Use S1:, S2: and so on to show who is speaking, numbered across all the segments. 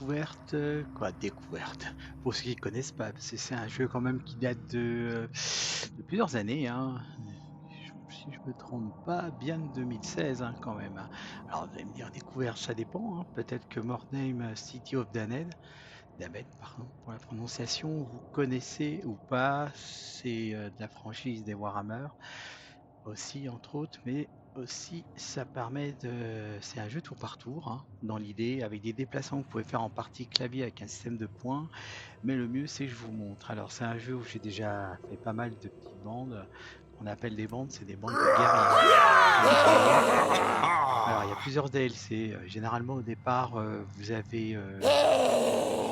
S1: découverte, quoi, découverte, pour ceux qui connaissent pas, parce que c'est un jeu quand même qui date de plusieurs années, hein. Si je me trompe pas, bien de 2016, hein, quand même, hein. Alors vous allez me dire découverte, ça dépend, hein. Peut-être que Mordheim City of Damned, pardon pour la prononciation, vous connaissez ou pas, c'est, de la franchise des Warhammer aussi entre autres, mais aussi ça permet de c'est un jeu tour par tour, hein, dans l'idée, avec des déplacements que vous pouvez faire en partie clavier avec un système de points, mais le mieux c'est que je vous montre. Alors c'est un jeu où j'ai déjà fait pas mal de petites bandes, qu'on appelle des bandes, c'est des bandes de guerriers, comme vous voyez. Alors il y a plusieurs DLC, généralement au départ, vous avez,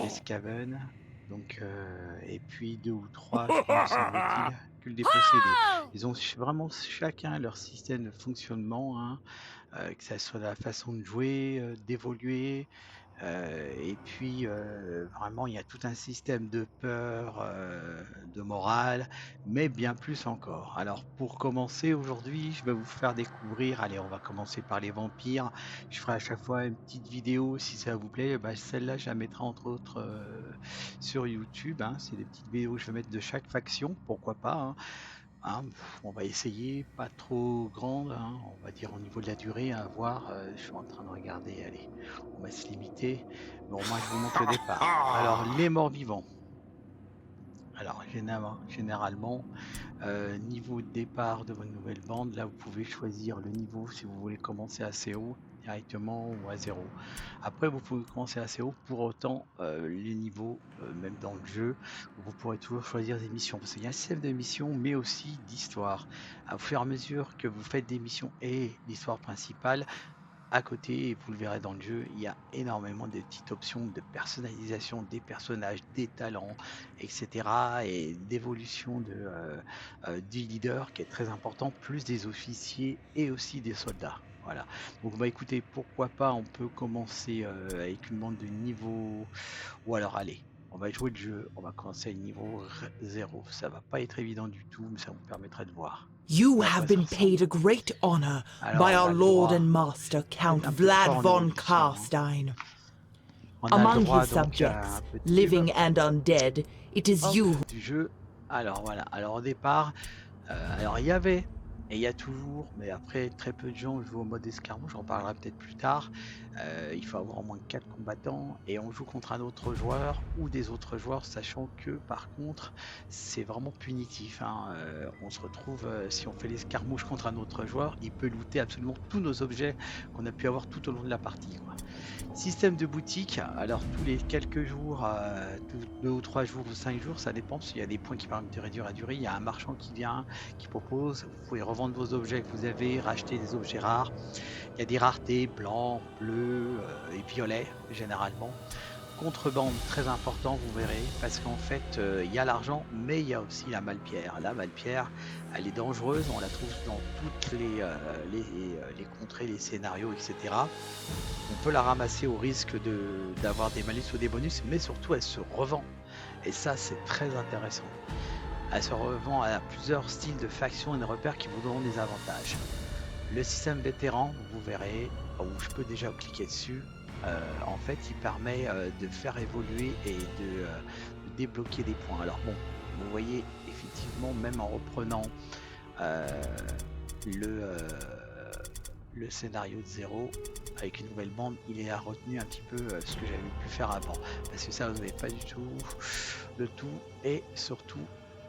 S1: les Skaven, donc et puis 2 ou 3 je crois me semble-t-il, que le dépossédé. Ils ont vraiment chacun leur système de fonctionnement, hein, que ça soit la façon de jouer, d'évoluer, et puis, vraiment il y a tout un système de peur, de morale, mais bien plus encore. Alors pour commencer aujourd'hui, je vais vous faire découvrir allez, on va commencer par les vampires. Je ferai à chaque fois une petite vidéo si ça vous plaît, bah, celle-là je la mettrai entre autres, sur YouTube, hein. C'est des petites vidéos que je vais mettre de chaque faction, pourquoi pas, hein. Hein, on va essayer, pas trop grande, hein, on va dire au niveau de la durée à voir, je suis en train de regarder, allez, on va se limiter, mais au moins je vous montre le départ. Alors les morts-vivants. Alors généralement, niveau de départ de votre nouvelle bande, là vous pouvez choisir le niveau si vous voulez commencer assez haut directement ou à zéro. Après vous pouvez commencer assez haut, pour autant les niveaux, même dans le jeu, vous pourrez toujours choisir des missions. Parce qu'il y a un système de missions, mais aussi d'histoire. Au fur et à mesure que vous faites des missions et l'histoire principale, à côté, et vous le verrez dans le jeu, il y a énormément de petites options de personnalisation des personnages, des talents, etc. et d'évolution du leader qui est très important, plus des officiers et aussi des soldats. Voilà. Donc bah écoutez, pourquoi pas, on peut commencer avec une bande de niveau. Ou alors allez, on va jouer le jeu, on va commencer à niveau 0. Ça va pas être évident du tout, mais ça vous permettra de voir
S2: You
S1: à
S2: have
S1: quoi ça
S2: been
S1: ressemble.
S2: paid a great honor
S1: Alors
S2: by
S1: on
S2: our
S1: a le
S2: lord
S1: droit.
S2: and master, Count
S1: Peut-être un peu
S2: Vlad
S1: fort au niveau
S2: von
S1: du son, hein.
S2: Karstein.
S1: On a le
S2: Among
S1: droit
S2: his
S1: donc à
S2: subjects,
S1: un peu de pub.
S2: living and undead, it is
S1: Hop,
S2: you.
S1: du jeu. Alors voilà. Alors au départ, alors il y avait et il y a toujours, mais après très peu de gens jouent au mode escarmouche, j'en parlerai peut-être plus tard. Il faut avoir au moins 4 combattants et on joue contre un autre joueur ou des autres joueurs, sachant que par contre, c'est vraiment punitif, hein. On se retrouve, si on fait l'escarmouche contre un autre joueur, il peut looter absolument tous nos objets qu'on a pu avoir tout au long de la partie, quoi. Système de boutique, alors tous les quelques jours, tous 2 ou 3 jours ou 5 jours, ça dépend, parce qu'il y a des points qui permettent de réduire la durée. Il y a un marchand qui vient, qui propose, vous pouvez revendre vos objets que vous avez, racheter des objets rares. Il y a des raretés, blanc, bleu et violet, généralement. Contrebande, très important, vous verrez, parce qu'en fait, il y a l'argent, mais il y a aussi la malpierre. La malpierre, elle est dangereuse, on la trouve dans toutes les contrées, les scénarios, etc. On peut la ramasser au risque d'avoir des malus ou des bonus, mais surtout elle se revend. Et ça, c'est très intéressant. Elle se revend à plusieurs styles de factions et de repères qui vous donneront des avantages. Le système vétéran, vous verrez, où je peux déjà cliquer dessus, en fait, il permet de faire évoluer et de débloquer des points. Alors bon, vous voyez, effectivement, même en reprenant euh, le, euh, le scénario de zéro, avec une nouvelle bande, il a retenu un petit peu ce que j'avais pu faire avant. Parce que ça, vous n'avez pas du tout le tout. Et surtout,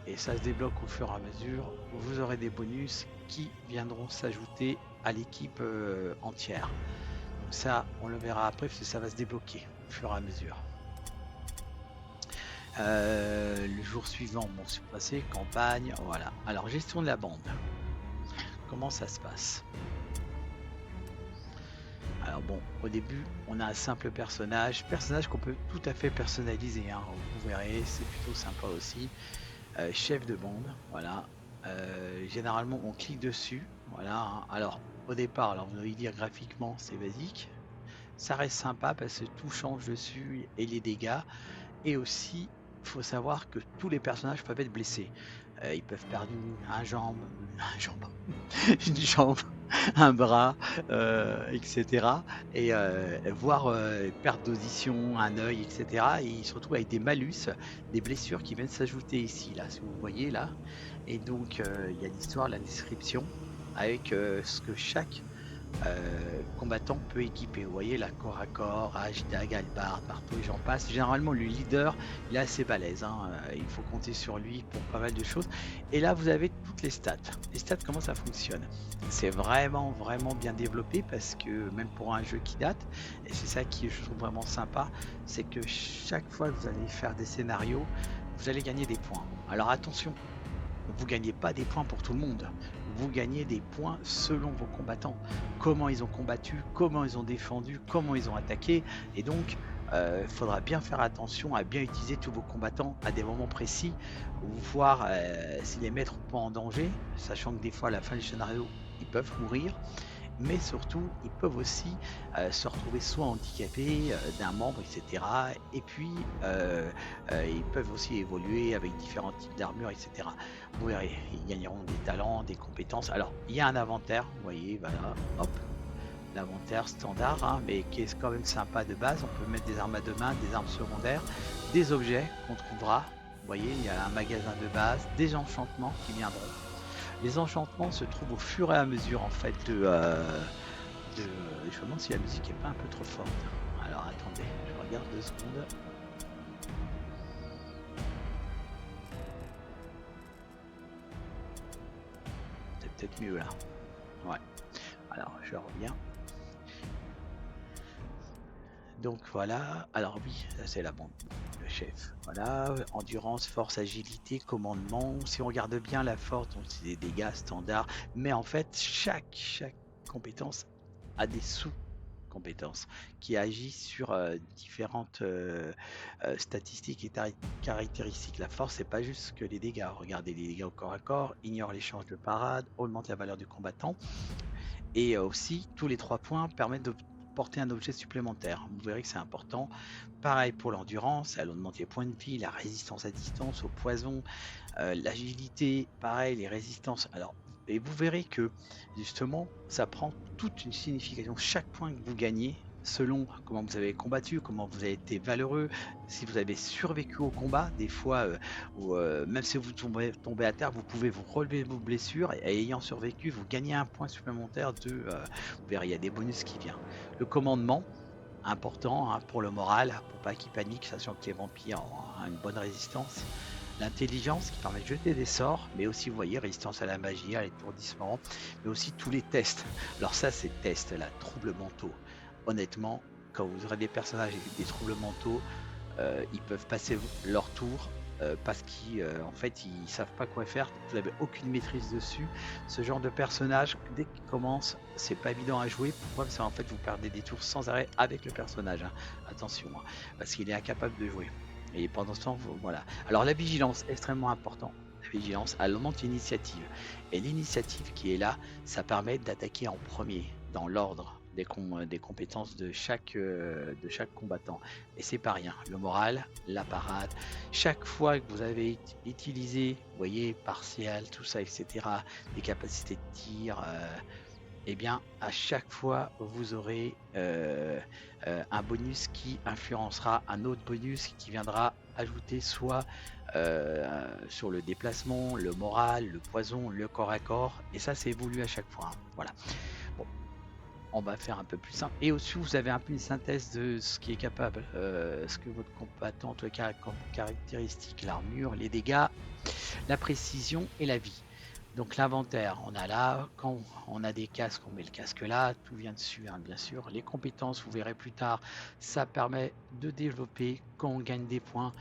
S1: et ça se débloque au fur et à mesure, vous aurez des bonus qui viendront s'ajouter à l'équipe entière. Donc ça, on le verra après, parce que ça va se débloquer au fur et à mesure. Le jour suivant, bon, c'est passé, campagne, voilà. Alors, gestion de la bande. Comment ça se passe? Alors bon, au début, on a un simple personnage qu'on peut tout à fait personnaliser, hein. Vous verrez, c'est plutôt sympa aussi. Chef de bande, voilà. Généralement, on clique dessus, voilà, hein. Alors, au départ, alors vous allez dire graphiquement, c'est basique. Ça reste sympa parce que tout change dessus et les dégâts. Et aussi, il faut savoir que tous les personnages peuvent être blessés. Ils peuvent perdre un jambe, un jambe, une jambe, un bras, etc. Et voire perte d'audition, un œil, etc. Et ils se retrouvent avec des malus, des blessures qui viennent s'ajouter ici, là, si vous voyez là. Et donc il y a l'histoire, la description, avec ce que chaque combattant peut équiper. Vous voyez, la corps à corps, dague, hallebarde, marteau et j'en passe. Généralement, le leader, il est assez balèze, hein. Il faut compter sur lui pour pas mal de choses. Et là, vous avez toutes les stats. Les stats, comment ça fonctionne? C'est vraiment, vraiment bien développé parce que même pour un jeu qui date, et c'est ça qui je trouve vraiment sympa, c'est que chaque fois que vous allez faire des scénarios, vous allez gagner des points. Alors attention, vous gagnez pas des points pour tout le monde. Vous gagnez des points selon vos combattants. Comment ils ont combattu, comment ils ont défendu, comment ils ont attaqué. Et donc, il faudra bien faire attention à bien utiliser tous vos combattants à des moments précis, voir si les mettre ou pas en danger, sachant que des fois à la fin du scénario, ils peuvent mourir. Mais surtout, ils peuvent aussi se retrouver soit handicapés d'un membre, etc. Et puis, ils peuvent aussi évoluer avec différents types d'armures, etc. Vous verrez, ils gagneront des talents, des compétences. Alors, il y a un inventaire, vous voyez, voilà, hop, l'inventaire standard, hein, mais qui est quand même sympa de base. On peut mettre des armes à deux mains, des armes secondaires, des objets qu'on trouvera. Vous voyez, il y a un magasin de base, des enchantements qui viendront. Les enchantements se trouvent au fur et à mesure en fait je me demande si la musique est pas un peu trop forte. Alors attendez, je regarde 2 secondes. C'est peut-être mieux là. Ouais. Alors je reviens. Donc voilà. Alors oui, ça c'est la bombe. Le chef. Voilà. Endurance, force, agilité, commandement. Si on regarde bien la force, donc c'est des dégâts standards. Mais en fait, chaque compétence a des sous-compétences qui agissent sur différentes statistiques et caractéristiques. La force, c'est pas juste que les dégâts. Regardez les dégâts au corps à corps, ignore l'échange de parade, augmente la valeur du combattant. Et aussi, tous les 3 points permettent de porter un objet supplémentaire. Vous verrez que c'est important. Pareil pour l'endurance, elle augmente les points de vie, la résistance à distance, au poison, l'agilité, pareil, les résistances. Alors, et vous verrez que justement, ça prend toute une signification. Chaque point que vous gagnez, selon comment vous avez combattu, comment vous avez été valeureux, si vous avez survécu au combat, des fois, même si vous tombez à terre, vous pouvez vous relever vos blessures et ayant survécu, vous gagnez un point supplémentaire de. Vous verrez, il y a des bonus qui viennent. Le commandement, important hein, pour le moral, pour pas qu'il panique, sachant que les vampires ont une bonne résistance. L'intelligence qui permet de jeter des sorts, mais aussi, vous voyez, résistance à la magie, à l'étourdissement, mais aussi tous les tests. Alors ça, ces tests-là, troubles mentaux. Honnêtement, quand vous aurez des personnages avec des troubles mentaux, ils peuvent passer leur tour parce qu'en fait, ils savent pas quoi faire. Vous n'avez aucune maîtrise dessus. Ce genre de personnage, dès qu'il commence, c'est pas évident à jouer. Pourquoi? Parce qu'en fait, vous perdez des tours sans arrêt avec le personnage. Hein. Attention, hein, parce qu'il est incapable de jouer. Et pendant ce temps, voilà. Alors la vigilance, extrêmement important. La vigilance, elle augmente l'initiative. Et l'initiative qui est là, ça permet d'attaquer en premier, dans l'ordre des compétences de chaque combattant. Et c'est pas rien. Le moral, la parade. Chaque fois que vous avez utilisé, vous voyez, partiel, tout ça, etc., des capacités de tir, eh bien, à chaque fois, vous aurez un bonus qui influencera un autre bonus qui viendra ajouter soit sur le déplacement, le moral, le poison, le corps à corps. Et ça, c'est évolué à chaque fois. Hein. Voilà. Bon, on va faire un peu plus simple. Et au-dessus, vous avez un peu une synthèse de ce qui est capable, ce que votre combattant, en tout cas, comme caractéristique, l'armure, les dégâts, la précision et la vie. Donc l'inventaire, on a là, quand on a des casques, on met le casque là, tout vient dessus, hein, bien sûr. Les compétences, vous verrez plus tard, ça permet de développer, quand on gagne des points,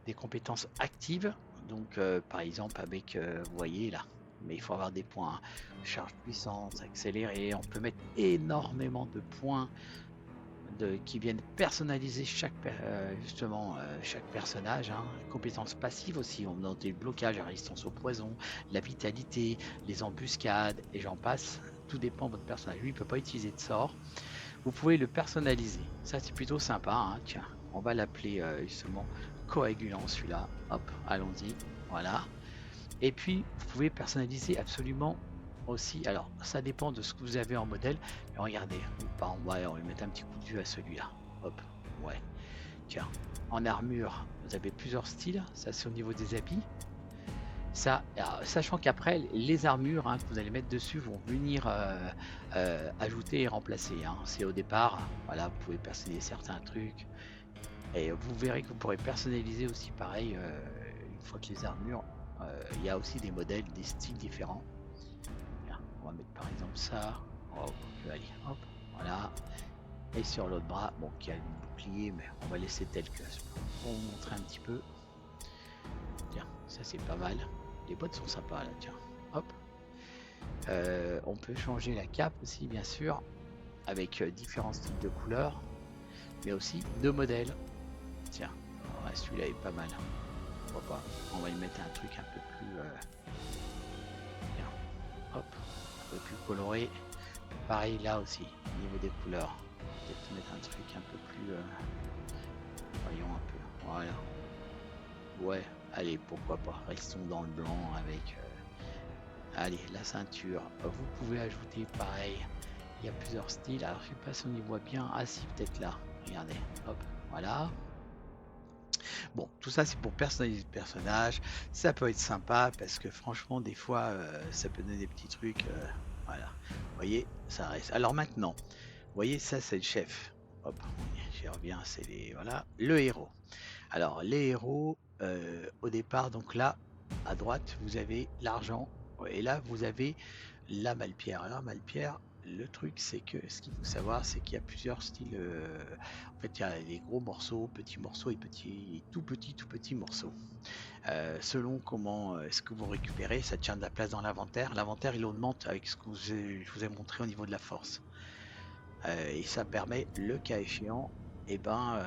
S1: des compétences actives. Donc par exemple avec, vous voyez là, mais il faut avoir des points, hein. Charge puissance, accéléré, on peut mettre énormément de points qui viennent personnaliser chaque personnage. Hein. Compétences passives aussi, on a des blocages, la résistance au poison, la vitalité, les embuscades, et j'en passe. Tout dépend de votre personnage. Lui, il ne peut pas utiliser de sort. Vous pouvez le personnaliser. Ça, c'est plutôt sympa. Hein. Tiens, on va l'appeler justement coagulant, celui-là. Hop, allons-y. Voilà. Et puis, vous pouvez personnaliser absolument aussi. Alors, ça dépend de ce que vous avez en modèle. Mais regardez, par exemple, ouais, on va mettre un petit coup de vue à celui-là. Hop, ouais. Tiens, en armure, vous avez plusieurs styles. Ça, c'est au niveau des habits. Ça, sachant qu'après, les armures hein, que vous allez mettre dessus vont venir ajouter et remplacer. Hein. C'est au départ, voilà, vous pouvez personnaliser certains trucs. Et vous verrez que vous pourrez personnaliser aussi pareil, une fois que les armures, il y a aussi des modèles, des styles différents. Bien, on va mettre par exemple ça. Oh, allez, hop, voilà. Et sur l'autre bras, bon, qui a le bouclier, mais on va laisser tel que pour vous montrer un petit peu. Tiens, ça c'est pas mal. Les bottes sont sympas là, tiens. Hop. On peut changer la cape aussi, bien sûr, avec différents styles de couleurs, mais aussi de modèles. Tiens, ouais, celui-là est pas mal. Pourquoi pas? On va y mettre un truc un peu plus, tiens, hop, un peu plus coloré. Pareil là aussi, au niveau des couleurs. Peut-être mettre un truc un peu plus, voyons un peu. Voilà. Ouais, allez, pourquoi pas. Restons dans le blanc avec. Allez, la ceinture. Vous pouvez ajouter pareil. Il y a plusieurs styles. Alors, je sais pas si on y voit bien. Ah, si, peut-être là. Regardez. Hop, voilà. Bon, tout ça, c'est pour personnaliser le personnage. Ça peut être sympa parce que franchement, des fois, ça peut donner des petits trucs. Voilà. Vous voyez, ça reste. Alors maintenant, vous voyez, ça, c'est le chef. Hop, j'y reviens. C'est les. Voilà. Le héros. Alors, les héros, au départ, donc là, à droite, vous avez l'argent. Ouais, et là, vous avez la Malpierre. Alors, Malpierre, le truc, c'est que ce qu'il faut savoir, c'est qu'il y a plusieurs styles. En fait, il y a les gros morceaux, petits morceaux et petits, tout petits morceaux. Selon comment est-ce que vous récupérez, ça tient de la place dans l'inventaire. L'inventaire, il augmente avec ce que je vous ai montré au niveau de la force. Et ça permet, le cas échéant, eh ben,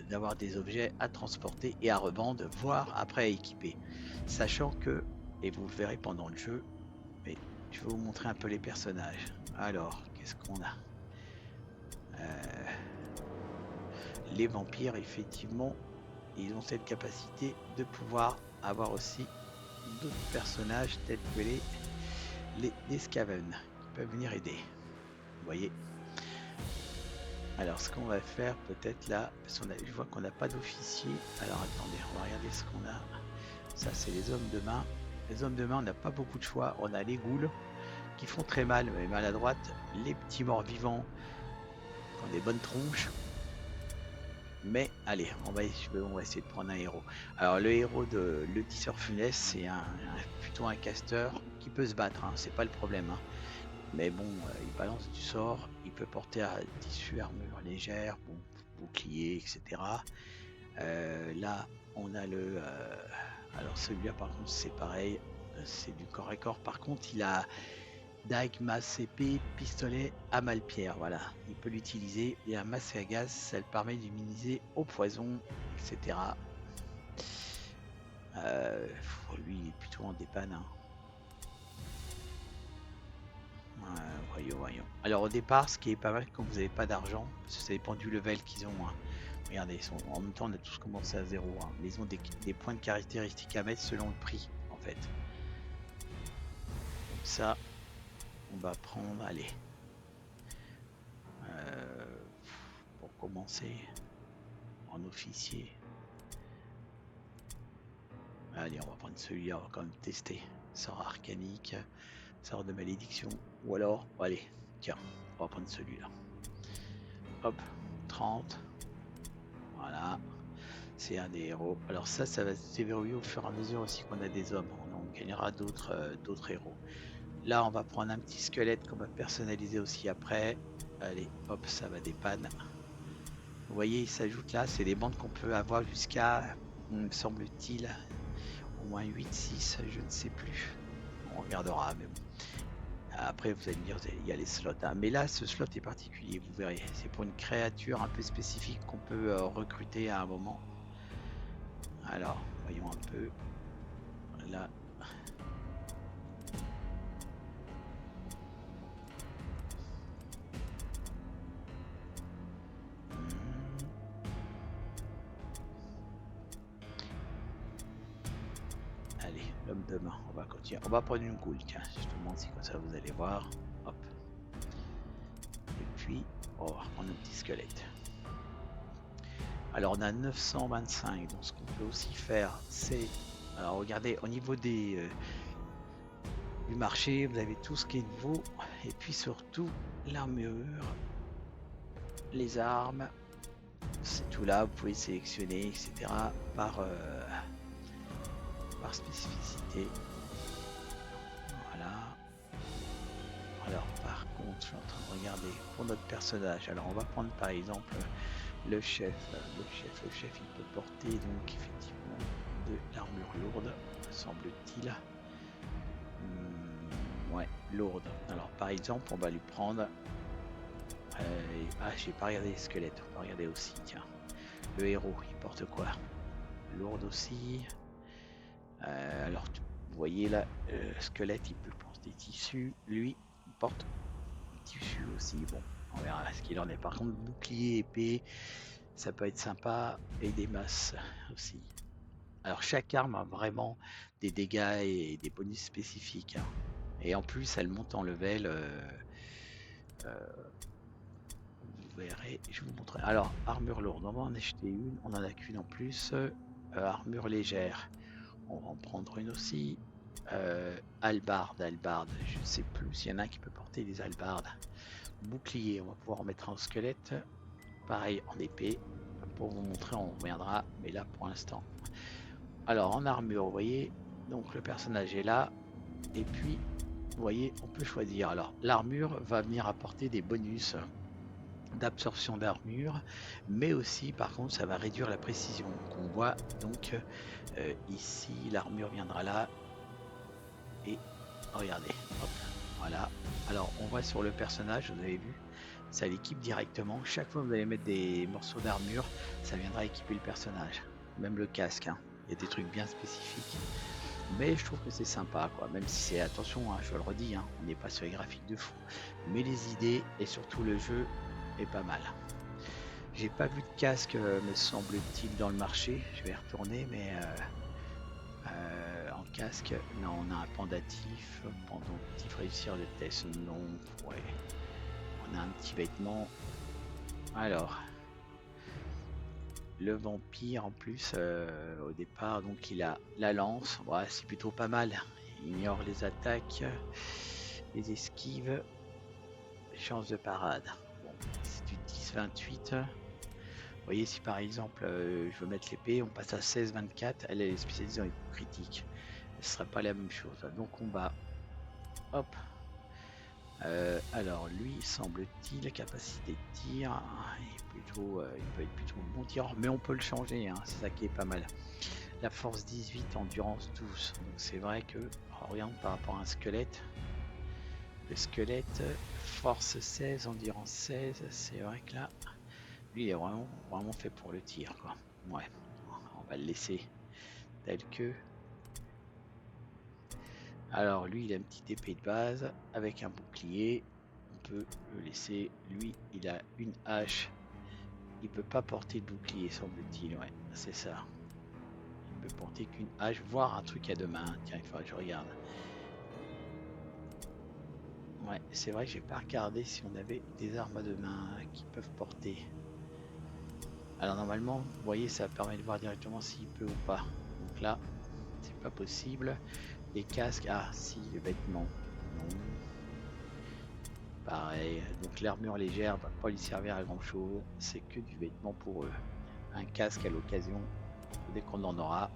S1: d'avoir des objets à transporter et à revendre, voire après à équiper. Sachant que, et vous le verrez pendant le jeu, mais je vais vous montrer un peu les personnages. Alors, qu'est-ce qu'on a? Les vampires, effectivement, ils ont cette capacité de pouvoir avoir aussi d'autres personnages tels que les Skaven qui peuvent venir aider. Vous voyez? Alors, ce qu'on va faire peut-être là, parce qu'on je vois qu'on n'a pas d'officier. Alors, attendez, on va regarder ce qu'on a. Ça, c'est les hommes de main. Les hommes de main, on n'a pas beaucoup de choix. On a les ghouls qui font très mal, mais mal à droite. Les petits morts vivants qui ont des bonnes tronches. Mais allez, on va essayer de prendre un héros. Alors, le héros de Le Tisseur Funeste, c'est plutôt un casteur qui peut se battre, hein, c'est pas le problème. Hein. Mais bon, il balance du sort, il peut porter à tissu, armure légère, bon, bouclier, etc. Là, on a le. Alors celui-là, par contre, c'est pareil, c'est du corps à corps. Par contre, il a dague, masse, épée, pistolet à Malpierre. Voilà, il peut l'utiliser. Et un masque à gaz, ça le permet d'immuniser au poison, etc. Lui, il est plutôt en dépanne. Hein. Voyons. Alors au départ, ce qui est pas mal quand vous n'avez pas d'argent, parce que ça dépend du level qu'ils ont. Hein. Regardez, en même temps on a tous commencé à zéro. Hein. Mais ils ont des points de caractéristiques à mettre selon le prix, en fait. Donc ça, on va prendre, allez. Pour commencer, en officier. Allez, on va prendre celui-là, on va quand même tester. Sort arcanique, sort de malédiction. Ou alors, allez, tiens, on va prendre celui-là. Hop, 30. Voilà, c'est un des héros. Alors ça va se déverrouiller au fur et à mesure aussi qu'on a des hommes. On gagnera d'autres héros. Là, on va prendre un petit squelette qu'on va personnaliser aussi après. Allez, hop, ça va dépanne. Vous voyez, il s'ajoute là, c'est des bandes qu'on peut avoir jusqu'à, me semble-t-il, au moins 8, 6, je ne sais plus. On regardera, mais bon. Après, vous allez me dire, il y a les slots. Hein. Mais là, ce slot est particulier, vous verrez. C'est pour une créature un peu spécifique qu'on peut recruter à un moment. Alors, voyons un peu. Là. Allez, l'homme de main. On va continuer. On va prendre une goule. Tiens, je te montre si comme ça vous allez voir. Hop. Et puis, on va reprendre un petit squelette. Alors on a 925. Donc ce qu'on peut aussi faire, c'est... Alors regardez, au niveau des... du marché, vous avez tout ce qui est nouveau. Et puis surtout, l'armure, les armes. C'est tout là, vous pouvez sélectionner, etc. par spécificité. Voilà. Alors par contre, je suis en train de regarder pour notre personnage. Alors on va prendre par exemple le chef. Le chef, il peut porter donc effectivement de l'armure lourde, semble-t-il. Ouais, lourde. Alors par exemple, on va lui prendre... j'ai pas regardé les squelettes, on va regarder aussi, tiens. Le héros, il porte quoi? Lourde aussi. Alors, vous voyez là, squelette, il peut porter tissu. Lui, il porte tissu aussi. Bon, on verra ce qu'il en est. Par contre, bouclier, épée, ça peut être sympa. Et des masses aussi. Alors, chaque arme a vraiment des dégâts et des bonus spécifiques. Hein. Et en plus, elle monte en level. Vous verrez, je vous montrerai. Alors, armure lourde, on va en acheter une. On en a qu'une en plus. Armure légère. On va en prendre une aussi. Hallebarde, je ne sais plus s'il y en a un qui peut porter des hallebardes. Bouclier, on va pouvoir en mettre un squelette. Pareil en épée. Pour vous montrer, on reviendra, mais là pour l'instant. Alors en armure, vous voyez, donc le personnage est là. Et puis, vous voyez, on peut choisir. Alors l'armure va venir apporter des bonus d'absorption d'armure, mais aussi par contre ça va réduire la précision. Donc on voit donc ici l'armure viendra là. Et regardez, hop, voilà. Alors on voit sur le personnage, vous avez vu, ça l'équipe directement. Chaque fois que vous allez mettre des morceaux d'armure, ça viendra équiper le personnage. Même le casque, hein. Il y a des trucs bien spécifiques. Mais je trouve que c'est sympa, quoi. Même si c'est, attention, hein, je le redis, hein, on n'est pas sur les graphiques de fou. Mais les idées et surtout le jeu est pas mal. J'ai pas vu de casque, me semble-t-il, dans le marché. Je vais y retourner, mais... en casque, non, on a un pendatif, pendentif, réussir le test, non, ouais, on a un petit vêtement. Alors, le vampire en plus, au départ, donc il a la lance, ouais, c'est plutôt pas mal, il ignore les attaques, les esquives, chance de parade, bon, c'est du 10-28. Vous voyez, si par exemple je veux mettre l'épée, on passe à 16-24, elle est spécialisée dans les coups critiques. Ce sera pas la même chose. Donc on va, hop. Alors lui, semble-t-il, capacité de tir, il peut être plutôt bon tireur, mais on peut le changer, hein, c'est ça qui est pas mal. La force 18, endurance 12. Donc c'est vrai que, regarde par rapport à un squelette, le squelette, force 16, endurance 16, c'est vrai que là, lui il est vraiment fait pour le tir, quoi. Ouais, on va le laisser tel que. Alors lui il a une petite épée de base avec un bouclier, on peut le laisser. Lui il a une hache, il peut pas porter de bouclier semble-t-il, ouais c'est ça. Il peut porter qu'une hache, voire un truc à deux mains. Tiens, il faudrait que je regarde. Ouais, c'est vrai que j'ai pas regardé si on avait des armes à deux mains qui peuvent porter. Alors normalement, vous voyez, ça permet de voir directement s'il peut ou pas. Donc là, c'est pas possible. Les casques, ah si, les vêtements, non. Pareil, donc l'armure légère va pas lui servir à grand chose, c'est que du vêtement pour eux. Un casque à l'occasion, dès qu'on en aura.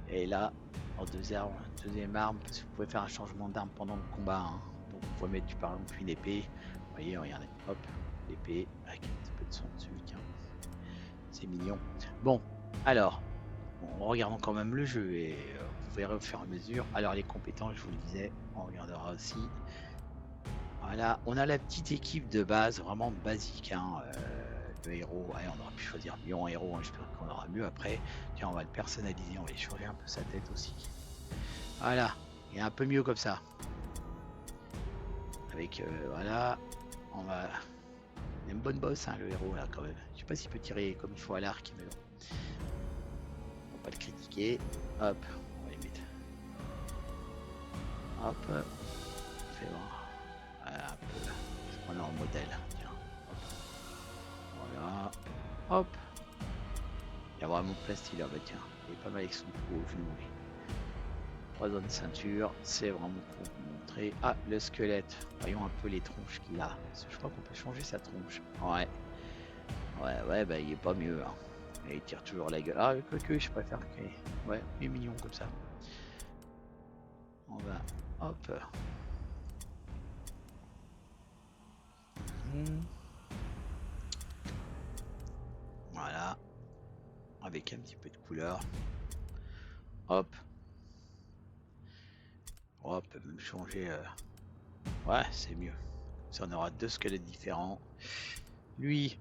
S1: Et là, en deuxième arme, parce que vous pouvez faire un changement d'arme pendant le combat. Hein. Donc vous pouvez mettre par exemple une épée. Vous voyez, regardez, hop, l'épée avec un petit peu de son dessus. Tiens. C'est mignon. Bon, alors, regardons quand même le jeu et vous verrez au fur et à mesure. Alors les compétences, je vous le disais, on regardera aussi. Voilà, on a la petite équipe de base, vraiment basique. Hein, le héros, ouais, on aurait pu choisir mieux en héros, hein, j'espère qu'on aura mieux après. Tiens, on va le personnaliser, on va changer un peu sa tête aussi. Voilà, il est un peu mieux comme ça. Avec, voilà, on va... Il a une bonne bosse, hein, le héros, là, quand même. Je sais pas s'il peut tirer comme il faut à l'arc, mais bon. On va pas le critiquer. Hop, on va limite. Hop, fais voir. Voilà, un peu là. On est en modèle. Tiens. Hop. Voilà. Hop. Il y a vraiment plein de style. Bah tiens, il est pas mal avec son trou au genou. 3 zones ceinture, c'est vraiment pour vous montrer. Ah, le squelette. Voyons un peu les tronches qu'il a. Je crois qu'on peut changer sa tronche. Ouais. Ouais, bah il est pas mieux. Hein. Et il tire toujours la gueule. Ah, quoique, je préfère que. Ouais, il est mignon comme ça. On va. Hop. Voilà. Avec un petit peu de couleur. Hop. On peut même changer. Ouais, c'est mieux. Ça, on aura 2 squelettes différents. Lui,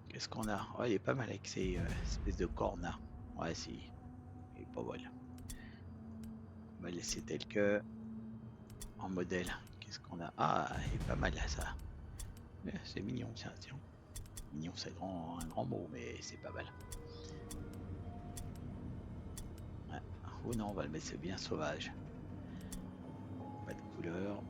S1: qu'est-ce qu'on a? Ouais, il est pas mal avec ces espèces de cornes là. Ouais, si. Il est pas mal. On va laisser tel que. En modèle. Qu'est-ce qu'on a? Ah, il est pas mal là, ça. C'est mignon, tiens. Mignon, c'est un grand mot, mais c'est pas mal. Ouais. Oh non, on va le mettre bien sauvage. Pas de couleur.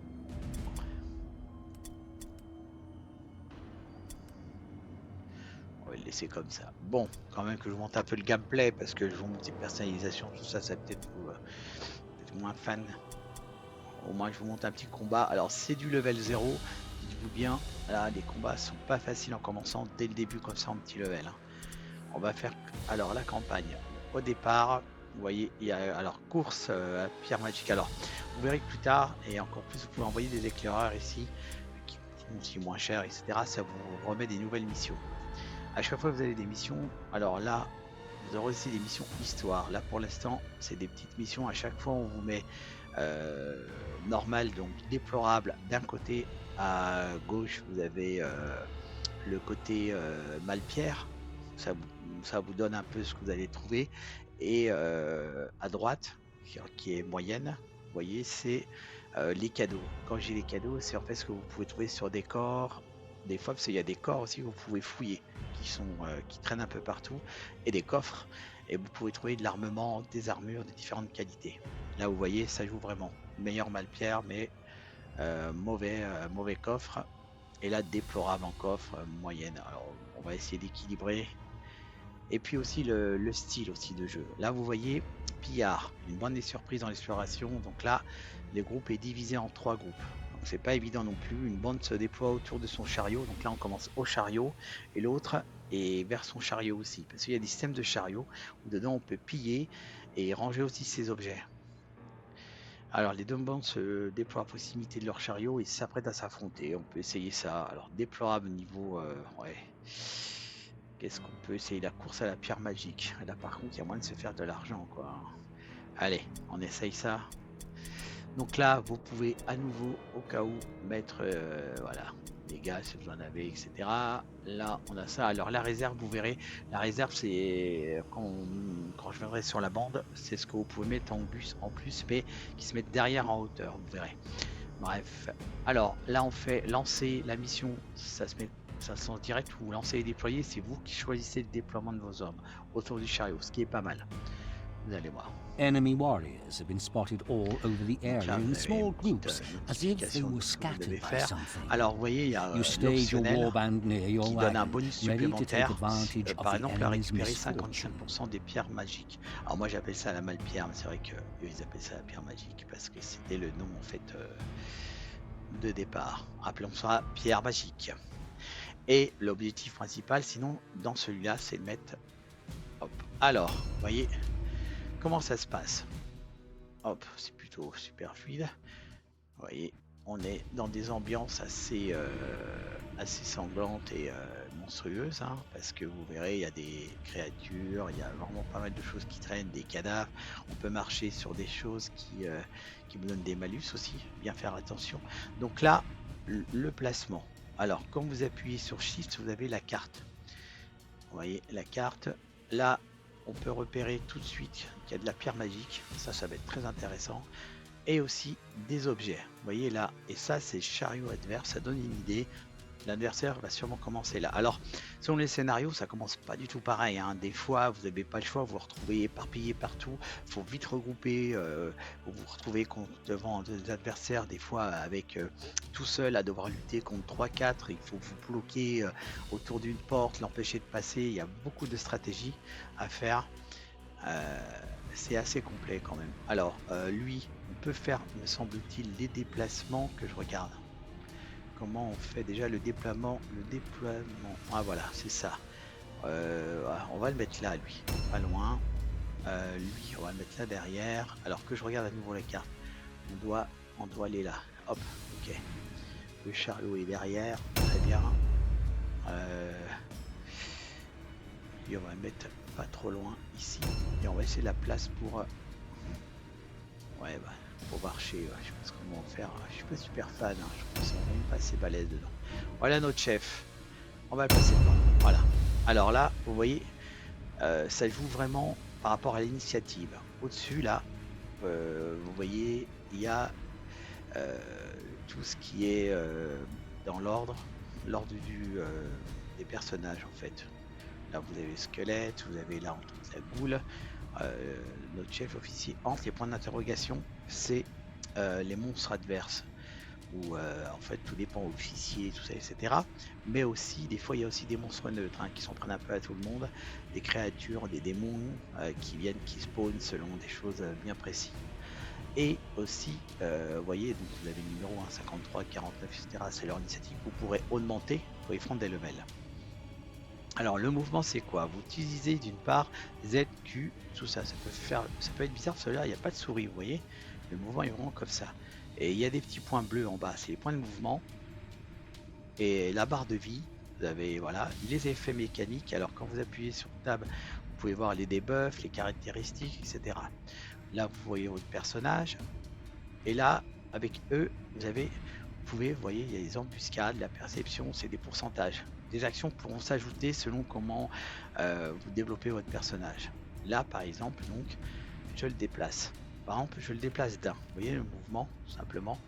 S1: On va le laisser comme ça. Bon, quand même que je monte un peu le gameplay parce que je vous montre les personnalisations, tout ça, ça peut-être moins fan. Au moins, je vous montre un petit combat. Alors, c'est du level 0. Dites-vous bien, là, les combats sont pas faciles en commençant dès le début comme ça en petit level. Hein. On va faire alors la campagne. Au départ, vous voyez, il y a alors course à pierre magique. Alors, vous verrez que plus tard, et encore plus, vous pouvez envoyer des éclaireurs ici qui sont aussi moins chers, etc. Ça vous remet des nouvelles missions. À chaque fois que vous avez des missions, alors là, vous aurez aussi des missions histoire. Là, pour l'instant, c'est des petites missions. À chaque fois, on vous met normal, donc déplorable d'un côté. À gauche, vous avez le côté Malpierre. Ça vous donne un peu ce que vous allez trouver. Et à droite, qui est moyenne, vous voyez, c'est les cadeaux. Quand j'ai les cadeaux, c'est en fait ce que vous pouvez trouver sur des corps. Des fois, parce qu'il y a des corps aussi que vous pouvez fouiller, qui traînent un peu partout, et des coffres. Et vous pouvez trouver de l'armement, des armures de différentes qualités. Là, vous voyez, ça joue vraiment. Meilleur Malpierre, mais mauvais coffre. Et là, déplorable en coffre, moyenne. Alors, on va essayer d'équilibrer. Et puis aussi le style aussi de jeu. Là, vous voyez, pillard, une bonne surprise dans l'exploration. Donc là, le groupe est divisé en 3 groupes. Donc c'est pas évident non plus. Une bande se déploie autour de son chariot. Donc là, on commence au chariot. Et l'autre est vers son chariot aussi. Parce qu'il y a des systèmes de chariot où dedans, on peut piller et ranger aussi ses objets. Alors, les deux bandes se déploient à proximité de leur chariot et s'apprêtent à s'affronter. On peut essayer ça. Alors, déplorable niveau... ouais. Qu'est-ce qu'on peut essayer? La course à la pierre magique. Là, par contre, il y a moyen de se faire de l'argent, quoi. Allez, on essaye ça. Donc là, vous pouvez à nouveau, au cas où, mettre... voilà, les gars, si vous en avez, etc. Là, on a ça. Alors, la réserve, vous verrez. La réserve, c'est... Quand je viendrai sur la bande, c'est ce que vous pouvez mettre en plus, mais qui se met derrière en hauteur, vous verrez. Bref. Alors, là, on fait lancer la mission. Ça se lance direct ou lancer et déployer, c'est vous qui choisissez le déploiement de vos hommes autour du chariot, ce qui est pas mal. Vous allez voir.
S3: Enemy warriors have been spotted all over the area
S1: Là,
S3: in small groups, as if they
S1: notification
S3: were
S1: de ce que vous devez
S3: scattered by
S1: faire.
S3: something.
S1: Alors, vous voyez, il y a
S3: You stage your
S1: l'optionnel
S3: warband near your
S1: qui donne un
S3: wagon,
S1: bonus
S3: ready to take
S1: supplémentaire.
S3: advantage
S1: Par
S3: of the
S1: exemple, à
S3: enemy's
S1: récupérer
S3: misfortune.
S1: 55% des pierres magiques. Alors moi, j'appelle ça la malpierre, mais c'est vrai qu'eux, ils appellent ça la pierre magique parce que c'était le nom en fait de départ. Appelons ça pierre magique. Et l'objectif principal, sinon, dans celui-là, c'est de mettre... Hop. Alors, vous voyez, comment ça se passe? Hop, c'est plutôt super fluide. Vous voyez, on est dans des ambiances assez sanglantes et monstrueuses, hein, parce que vous verrez, il y a des créatures, il y a vraiment pas mal de choses qui traînent, des cadavres. On peut marcher sur des choses qui vous donnent des malus aussi, bien faire attention. Donc là, le placement. Alors, quand vous appuyez sur Shift, vous avez la carte. Vous voyez la carte. Là, on peut repérer tout de suite qu'il y a de la pierre magique. Ça va être très intéressant. Et aussi des objets. Vous voyez là, et ça, c'est chariot adverse. Ça donne une idée. L'adversaire va sûrement commencer là. Alors, selon les scénarios, ça commence pas du tout pareil, hein. Des fois, vous n'avez pas le choix, vous vous retrouvez éparpillé partout. Il faut vite regrouper. Vous vous retrouvez devant des adversaires, des fois avec tout seul à devoir lutter contre 3-4. Il faut vous bloquer autour d'une porte, l'empêcher de passer. Il y a beaucoup de stratégies à faire. C'est assez complet quand même. Alors, lui, on peut faire, me semble-t-il, les déplacements que je regarde. Comment on fait déjà le déploiement? Ah voilà, c'est ça. On va le mettre là, lui, pas loin. Lui, on va le mettre là derrière. Alors que je regarde à nouveau la carte, on doit aller là. Hop, ok. Le chariot est derrière, très bien. Et on va le mettre pas trop loin ici. Et on va essayer la place pour... Ouais, bah, pour marcher, ouais, je sais pas comment faire. Je suis pas super fan, hein. Je pense qu'on est même pas assez balèze dedans. Voilà notre chef. On va le passer dedans. Voilà. Alors là, vous voyez, ça joue vraiment par rapport à l'initiative. Au-dessus, là, vous voyez, il y a tout ce qui est dans l'ordre des personnages, en fait. Là, vous avez le squelette, vous avez là en toute la goule. Notre chef officier entre les points d'interrogation, c'est les monstres adverses. Où en fait tout dépend officier, tout ça, etc. Mais aussi, des fois, il y a aussi des monstres neutres qui s'en prennent un peu à tout le monde, des créatures, des démons qui spawnent selon des choses bien précises. Et aussi, vous voyez, donc vous avez le numéro 1, 53, 49, etc. C'est leur initiative. Vous pourrez augmenter pour y prendre des levels. Alors le mouvement c'est quoi? Vous utilisez d'une part Z, Q, tout ça. Ça peut être bizarre, celui-là, il n'y a pas de souris, vous voyez. Le mouvement est vraiment comme ça. Et il y a des petits points bleus en bas, c'est les points de mouvement. Et la barre de vie, vous avez voilà, les effets mécaniques. Alors quand vous appuyez sur table, vous pouvez voir les debuffs, les caractéristiques, etc. Là vous voyez votre personnage. Et là, avec eux, vous pouvez, vous voyez, il y a les embuscades, la perception, c'est des pourcentages. Des actions pourront s'ajouter selon comment vous développez votre personnage. Là, par exemple, donc, je le déplace. Par exemple, je le déplace d'un. Vous voyez le mouvement, tout simplement.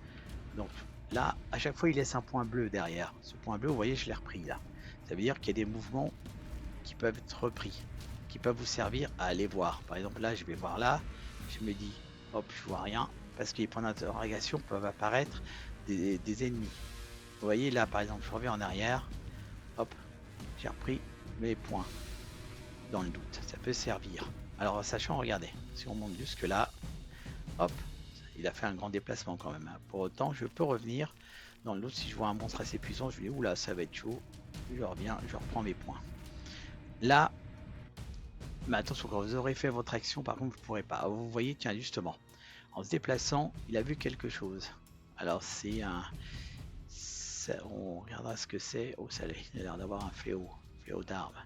S1: Donc là, à chaque fois, il laisse un point bleu derrière. Ce point bleu, vous voyez, je l'ai repris là. Ça veut dire qu'il y a des mouvements qui peuvent être repris, qui peuvent vous servir à aller voir. Par exemple, là, je vais voir là. Je me dis, hop, je vois rien. Parce que les points d'interrogation peuvent apparaître des ennemis. Vous voyez là, par exemple, je reviens en arrière. Hop, j'ai repris mes points. Dans le doute, ça peut servir. Alors, sachant, regardez, si on monte jusque là, hop, il a fait un grand déplacement quand même. Pour autant, je peux revenir dans le doute. Si je vois un monstre assez puissant, je lui dis, oula, ça va être chaud. Je reviens, je reprends mes points. Là, mais attention, quand vous aurez fait votre action, par contre, vous ne pourrez pas. Vous voyez, tiens, justement, en se déplaçant, il a vu quelque chose. Alors, c'est un... on regardera ce que c'est. Oh, ça il a l'air d'avoir un fléau d'arbre.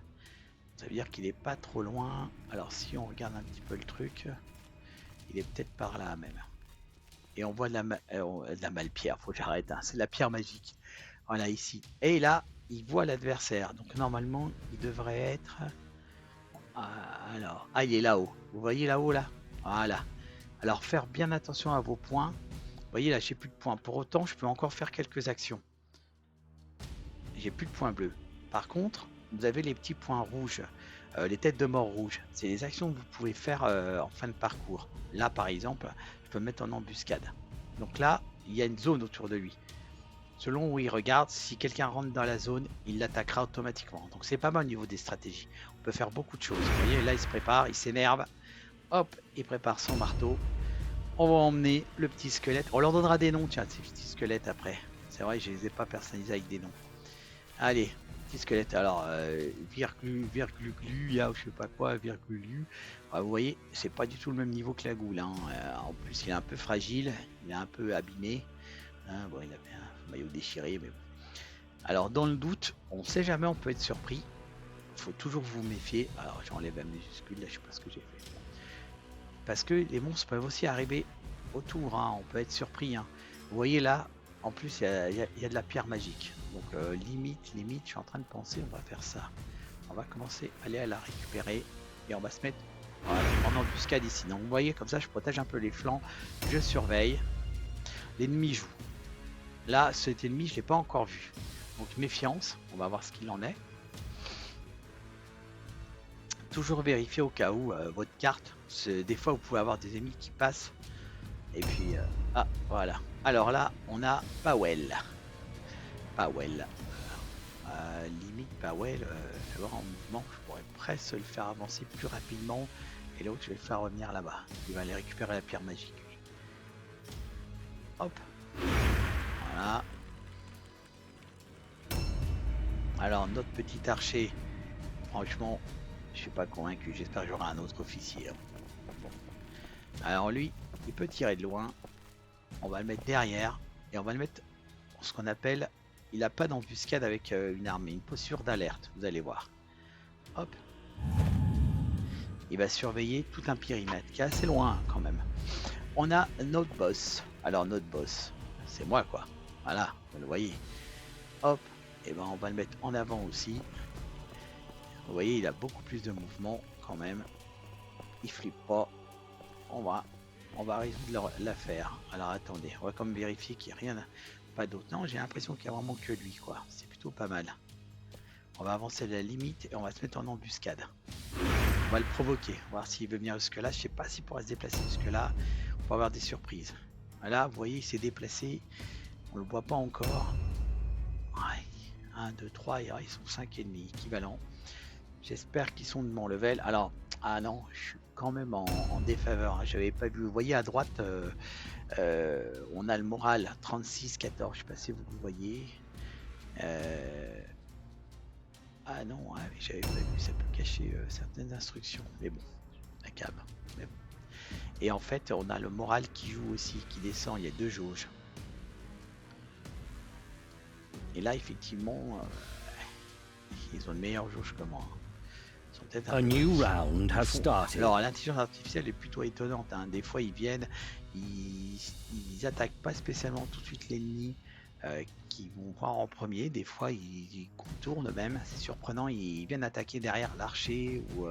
S1: Ça veut dire qu'il est pas trop loin. Alors si on regarde un petit peu le truc, il est peut-être par là même. Et on voit de la malpierre, faut que j'arrête, c'est de la pierre magique. Voilà ici. Et là, il voit l'adversaire. Donc normalement, il devrait être... alors, il est là-haut. Vous voyez là-haut là? Voilà. Alors faire bien attention à vos points. Vous voyez là, j'ai plus de points. Pour autant, je peux encore faire quelques actions. J'ai plus de points bleus. Par contre, vous avez les petits points rouges, les têtes de mort rouges. C'est les actions que vous pouvez faire en fin de parcours. Là, par exemple, je peux me mettre en embuscade. Donc là, il y a une zone autour de lui. Selon où il regarde, si quelqu'un rentre dans la zone, il l'attaquera automatiquement. Donc c'est pas mal au niveau des stratégies. On peut faire beaucoup de choses. Vous voyez, là, il se prépare, il s'énerve. Hop, il prépare son marteau. On va emmener le petit squelette. On leur donnera des noms, tiens, ces petits squelettes après. C'est vrai, je les ai pas personnalisés avec des noms. Allez, petit squelette. Alors, virgule, je sais pas quoi, virgule. Vous voyez, c'est pas du tout le même niveau que la goule. En plus, il est un peu fragile, il est un peu abîmé. Bon, il avait un maillot déchiré, mais bon. Alors, dans le doute, on sait jamais, on peut être surpris. Il faut toujours vous méfier. Alors, j'enlève la majuscule, là, je sais pas ce que j'ai fait. Parce que les monstres peuvent aussi arriver autour, on peut être surpris. Vous voyez là, en plus, il y a de la pierre magique. Donc limite, je suis en train de penser, on va faire ça. On va commencer à aller à la récupérer et on va se mettre en embuscade ici. Donc vous voyez, comme ça, je protège un peu les flancs, je surveille. L'ennemi joue. Là, cet ennemi, je l'ai pas encore vu. Donc méfiance, on va voir ce qu'il en est. Toujours vérifier au cas où votre carte. Des fois vous pouvez avoir des ennemis qui passent. Et puis ah voilà. Alors là on a Powell. Limite Powell, je vais voir en mouvement, je pourrais presque le faire avancer plus rapidement. Et l'autre je vais le faire revenir là-bas. Il va aller récupérer la pierre magique. Hop. Voilà. Alors notre petit archer, franchement, je suis pas convaincu. J'espère que j'aurai un autre officier. Bon. Alors lui, il peut tirer de loin. On va le mettre derrière et on va le mettre en ce qu'on appelle. Il n'a pas d'embuscade avec une arme, mais une posture d'alerte. Vous allez voir. Hop. Il va surveiller tout un périmètre qui est assez loin quand même. On a notre boss. Alors notre boss, c'est moi quoi. Voilà, vous le voyez. Hop. Et ben on va le mettre en avant aussi. Vous voyez, il a beaucoup plus de mouvement quand même. Il flippe pas. On va résoudre l'affaire. Alors attendez, on va quand même vérifier qu'il n'y a rien, pas d'autre. Non, j'ai l'impression qu'il n'y a vraiment que lui quoi. C'est plutôt pas mal. On va avancer à la limite et on va se mettre en embuscade. On va le provoquer, voir s'il veut venir jusque là. Je sais pas s'il pourra se déplacer jusque là. On va avoir des surprises. Là, vous voyez, il s'est déplacé. On le voit pas encore. Ouais. 1, 2, 3, ils sont 5 ennemis équivalents. J'espère qu'ils sont de mon level. Alors, ah non, je suis quand même en défaveur. J'avais pas vu. Vous voyez à droite, on a le moral 36, 14. Je sais pas si vous le voyez. Ah non, j'avais pas vu. Ça peut cacher certaines instructions. Mais bon, la cam. Mais bon. Et en fait, on a le moral qui joue aussi, qui descend. Il y a 2 jauges. Et là, effectivement, ils ont une meilleure jauge que moi.
S3: A new round has started.
S1: Alors l'intelligence artificielle est plutôt étonnante. Hein. Des fois, ils viennent, ils attaquent pas spécialement tout de suite l'ennemi qui vont voir en premier. Des fois, ils contournent même. C'est surprenant. Ils viennent attaquer derrière l'archer ou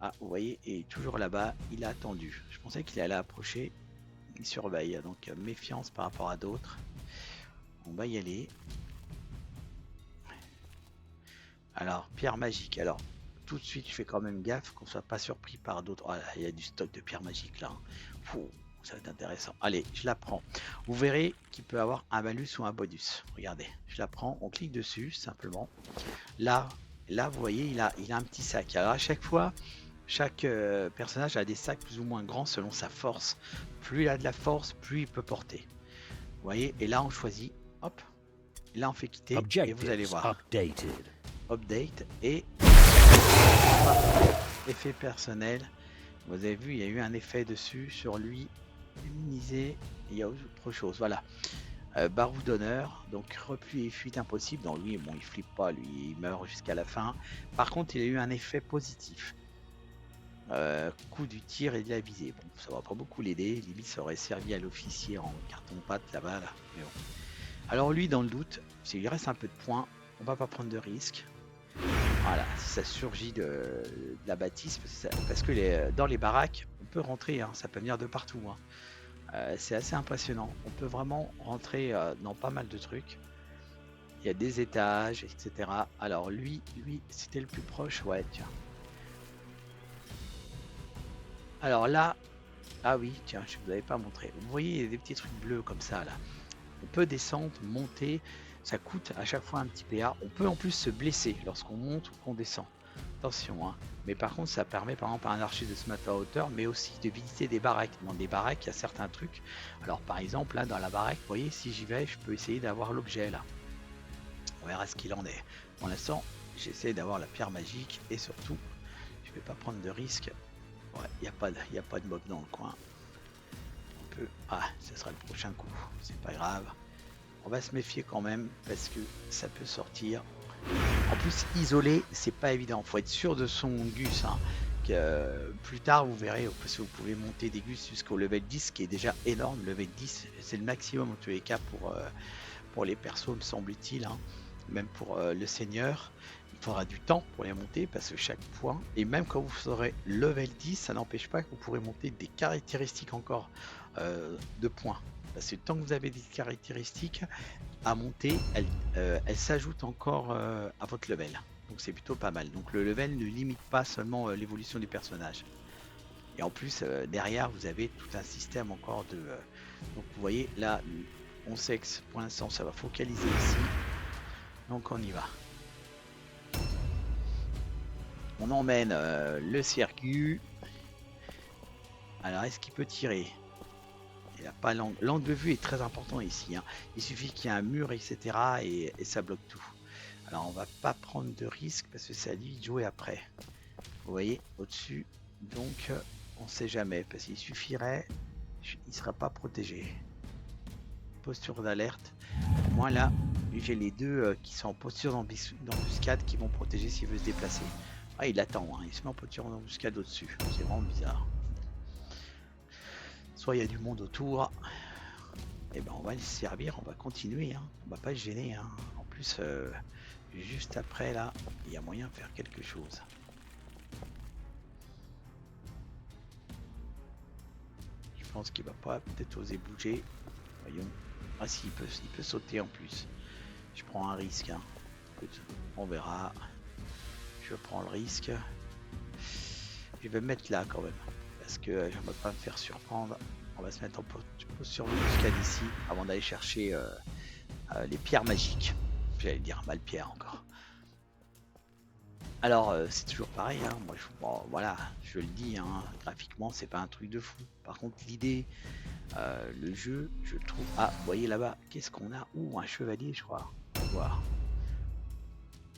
S1: ah, vous voyez, et toujours là-bas, il a attendu. Je pensais qu'il allait approcher. Il surveille. Donc méfiance par rapport à d'autres. On va y aller. Alors, pierre magique. Alors, tout de suite, je fais quand même gaffe qu'on soit pas surpris par d'autres. Oh là, il y a du stock de pierre magique là. Fou, ça va être intéressant. Allez, je la prends. Vous verrez qu'il peut avoir un malus ou un bonus. Regardez, je la prends. On clique dessus simplement. Là, vous voyez, il a un petit sac. Alors à chaque fois, chaque personnage a des sacs plus ou moins grands selon sa force. Plus il a de la force, plus il peut porter. Vous voyez, et là on choisit. Hop. Et là on fait quitter. Et vous allez voir. Update et effet personnel. Vous avez vu, il y a eu un effet dessus sur lui. Immunisé. Il y a autre chose. Voilà. Barreau d'honneur. Donc repli et fuite impossible. Donc lui, bon, il flippe pas. Lui, il meurt jusqu'à la fin. Par contre, il a eu un effet positif. Coup du tir et de la visée. Bon, ça va pas beaucoup l'aider. Limite, ça aurait servi à l'officier en carton-pâte là-bas. Là. Mais bon. Alors lui, dans le doute, s'il reste un peu de points, on va pas prendre de risques. Voilà, si ça surgit de la bâtisse, parce que dans les baraques, on peut rentrer, hein, ça peut venir de partout. Hein. C'est assez impressionnant. On peut vraiment rentrer dans pas mal de trucs. Il y a des étages, etc. Alors lui, c'était le plus proche, ouais, tiens. Alors là, ah oui, tiens, je ne vous avais pas montré. Vous voyez, il y a des petits trucs bleus comme ça, là. On peut descendre, monter. Ça coûte à chaque fois un petit PA. On peut en plus se blesser lorsqu'on monte ou qu'on descend. Attention, hein. Mais par contre, ça permet par exemple à un archer de se mettre à hauteur, mais aussi de visiter des baraques. Dans des baraques, il y a certains trucs. Alors par exemple, là dans la baraque, vous voyez, si j'y vais, je peux essayer d'avoir l'objet là. On verra ce qu'il en est. Pour l'instant, j'essaie d'avoir la pierre magique et surtout, je ne vais pas prendre de risque. Ouais, il n'y a pas de mob dans le coin. On peut... Ah, ce sera le prochain coup. C'est pas grave. On va se méfier quand même parce que ça peut sortir. En plus, isolé, c'est pas évident. Faut être sûr de son gus. Hein, que, plus tard, vous verrez, parce que vous pouvez monter des gus jusqu'au level 10, qui est déjà énorme. Le level 10, c'est le maximum en tous les cas pour les persos, me semble-t-il. Hein. Même pour le seigneur, il faudra du temps pour les monter parce que chaque point, et même quand vous serez level 10, ça n'empêche pas que vous pourrez monter des caractéristiques encore de points. Parce que tant que vous avez des caractéristiques, à monter, elle s'ajoute encore à votre level. Donc c'est plutôt pas mal. Donc le level ne limite pas seulement l'évolution du personnage. Et en plus, derrière, vous avez tout un système encore de... donc vous voyez, là, on sait que pour l'instant, ça va focaliser ici. Donc on y va. On emmène le circuit. Alors, est-ce qu'il peut tirer? Il n'a pas l'angle. L'angle de vue est très important ici. Hein. Il suffit qu'il y ait un mur, etc. Et ça bloque tout. Alors, on va pas prendre de risque parce que c'est à lui de jouer après. Vous voyez, au-dessus. Donc, on sait jamais. Parce qu'il suffirait... Il ne sera pas protégé. Posture d'alerte. Moi, là, j'ai les deux qui sont en posture d'embuscade qui vont protéger s'il veut se déplacer. Ah, il attend. Hein. Il se met en posture d'embuscade au-dessus. C'est vraiment bizarre. Soit il y a du monde autour, et ben on va le servir, on va continuer, hein. On va pas se gêner. Hein. En plus, juste après là, il y a moyen de faire quelque chose. Je pense qu'il va pas peut-être oser bouger. Voyons. Ah si, il peut sauter en plus. Je prends un risque. Hein. On verra. Je prends le risque. Je vais me mettre là quand même. Parce que je ne vais pas me faire surprendre. On va se mettre en posture d'embuscade ici avant d'aller chercher les pierres magiques. J'allais dire mal pierre encore. Alors c'est toujours pareil. Hein. Moi, bon, voilà, je le dis. Hein, graphiquement, c'est pas un truc de fou. Par contre, l'idée, le jeu, je trouve. Ah, vous voyez là-bas, qu'est-ce qu'on a? Ouh, un chevalier, je crois. On va voir.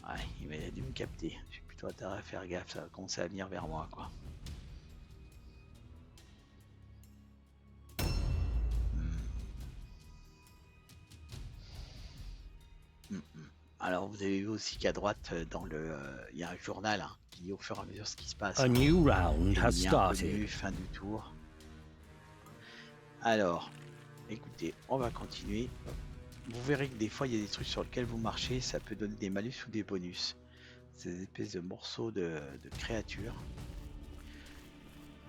S1: Ouais, il a dû me capter. J'ai plutôt intérêt à faire gaffe. Ça va commencer à venir vers moi, quoi. Alors vous avez vu aussi qu'à droite dans le il y a un journal hein, qui dit au fur et à mesure ce qui se passe.
S3: A new round has started.
S1: Fin du tour. Alors, écoutez, on va continuer. Vous verrez que des fois il y a des trucs sur lesquels vous marchez, ça peut donner des malus ou des bonus. Ces espèces de morceaux de créatures.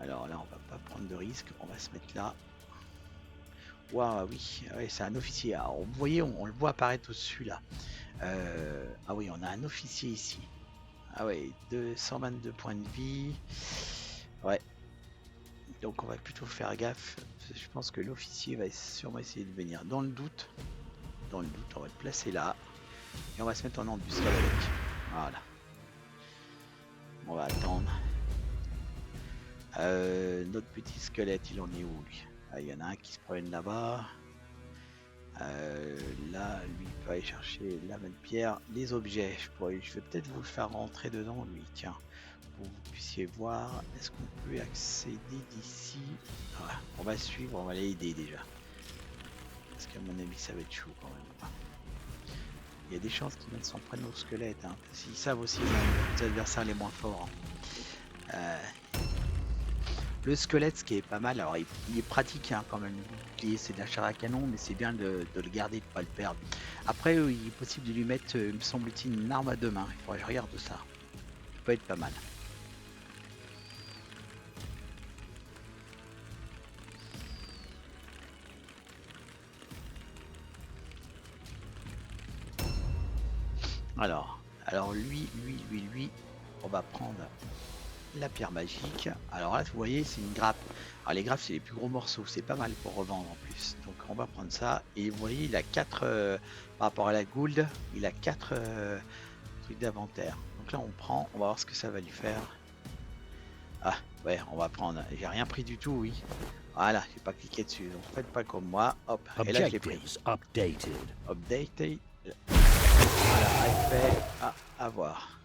S1: Alors là, on va pas prendre de risque, on va se mettre là. Waouh, oui, ouais, c'est un officier. Alors, vous voyez, on le voit apparaître au-dessus là. Ah oui, on a un officier ici. Ah ouais, 222 points de vie. Ouais. Donc on va plutôt faire gaffe. Je pense que l'officier va sûrement essayer de venir. Dans le doute, on va le placer là. Et on va se mettre en embuscade avec. Voilà. On va attendre. Notre petit squelette, il en est où lui? Ah, il y en a un qui se promène là-bas. Là, lui, il peut aller chercher la même pierre, les objets. Je vais peut-être vous le faire rentrer dedans, lui. Tiens, pour que vous puissiez voir. Est-ce qu'on peut accéder d'ici? Ouais, on va suivre, on va l'aider déjà. Parce qu'à mon avis, ça va être chaud quand même. Il y a des chances qu'ils s'en prennent au squelette. Hein, parce qu'ils savent aussi les adversaires les moins forts. Hein. Le squelette, ce qui est pas mal, alors il est pratique hein, quand même. Le bouclier, c'est de la chair à canon, mais c'est bien de le garder, de ne pas le perdre. Après, il est possible de lui mettre, me semble-t-il, une arme à deux mains. Il faudrait que je regarde ça. Ça peut être pas mal. Alors lui, on va prendre la pierre magique. Alors là, vous voyez, c'est une grappe. Alors les grappes, c'est les plus gros morceaux. C'est pas mal pour revendre en plus. Donc on va prendre ça. Et vous voyez, il a 4, par rapport à la gould, il a 4 trucs d'inventaire. Donc là, on prend, on va voir ce que ça va lui faire. Ah, ouais, on va prendre. J'ai rien pris du tout, oui. Voilà, j'ai pas cliqué dessus. Donc faites pas comme moi. Hop, et là, je l'ai pris.
S3: Updated.
S1: Updated. Voilà, effet à voir.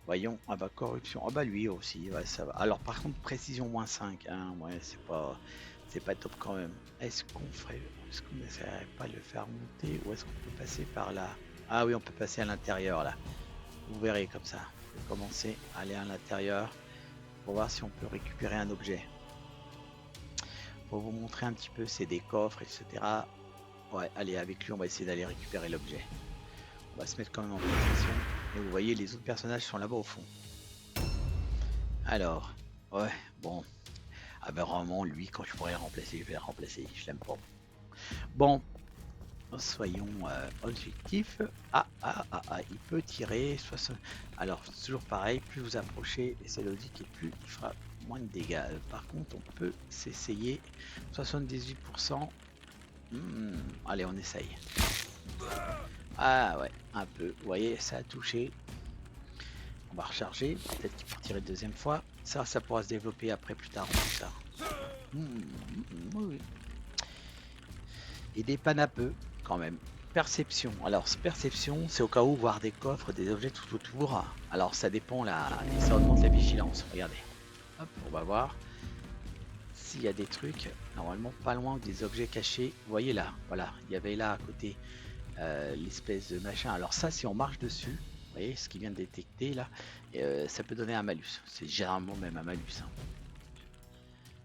S1: Voyons, ah bah corruption, ah bah lui aussi, ouais, ça va. Alors par contre précision moins 5, hein, ouais, c'est pas top quand même. Est-ce qu'on n'essaierait pas de le faire monter ou est-ce qu'on peut passer par là? Ah oui, on peut passer à l'intérieur là. Vous verrez comme ça. Je vais commencer à aller à l'intérieur pour voir si on peut récupérer un objet. Pour vous montrer un petit peu, c'est des coffres, etc. Ouais, allez, avec lui, on va essayer d'aller récupérer l'objet. On va se mettre quand même en position. Et vous voyez, les autres personnages sont là-bas au fond. Alors, ouais, bon. Ah ben vraiment, lui, quand je pourrais le remplacer, je vais le remplacer. Je l'aime pas. Bon, soyons objectifs. Il peut tirer 60. Alors, c'est toujours pareil, plus vous approchez, et c'est logique, et plus il fera moins de dégâts. Par contre, on peut s'essayer 78%. Allez, on essaye. Ah ouais, un peu. Vous voyez, ça a touché. On va recharger. Peut-être qu'il peut tirer une deuxième fois. Ça pourra se développer après, plus tard, plus tard. Oui. Il dépanne un peu, quand même. Perception. Alors, perception, c'est au cas où voir des coffres, des objets tout autour. Alors, ça dépend, et ça augmente la vigilance. Regardez. Hop, on va voir s'il y a des trucs. Normalement, pas loin des objets cachés. Vous voyez là, voilà. Il y avait là à côté l'espèce de machin. Alors ça, si on marche dessus, vous voyez ce qu'il vient de détecter là, ça peut donner un malus. C'est généralement même un malus.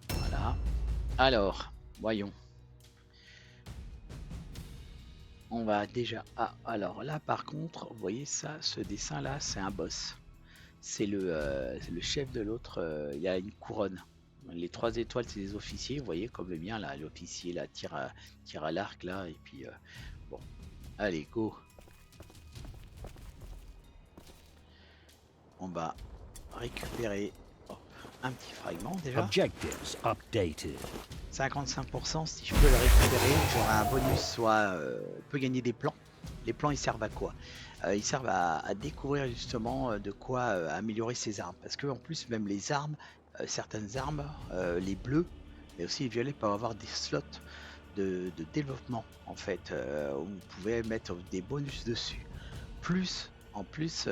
S1: Voilà. Alors, voyons. On va déjà... Ah, alors là par contre, vous voyez ça, ce dessin là, c'est un boss. C'est le chef de l'autre, il y a une couronne. Les 3 étoiles, c'est des officiers, vous voyez, comme le mien là, l'officier là tire à l'arc là, et puis bon, allez, go. On va récupérer un petit fragment déjà.
S3: Objectives updated.
S1: 55%, si je peux le récupérer, j'aurai un bonus, soit on peut gagner des plans. Les plans, ils servent à quoi? Ils servent à découvrir justement de quoi améliorer ses armes. Parce que en plus, même les armes, certaines armes, les bleus, mais aussi les violets, peuvent avoir des slots de développement en fait, où vous pouvez mettre des bonus dessus. En plus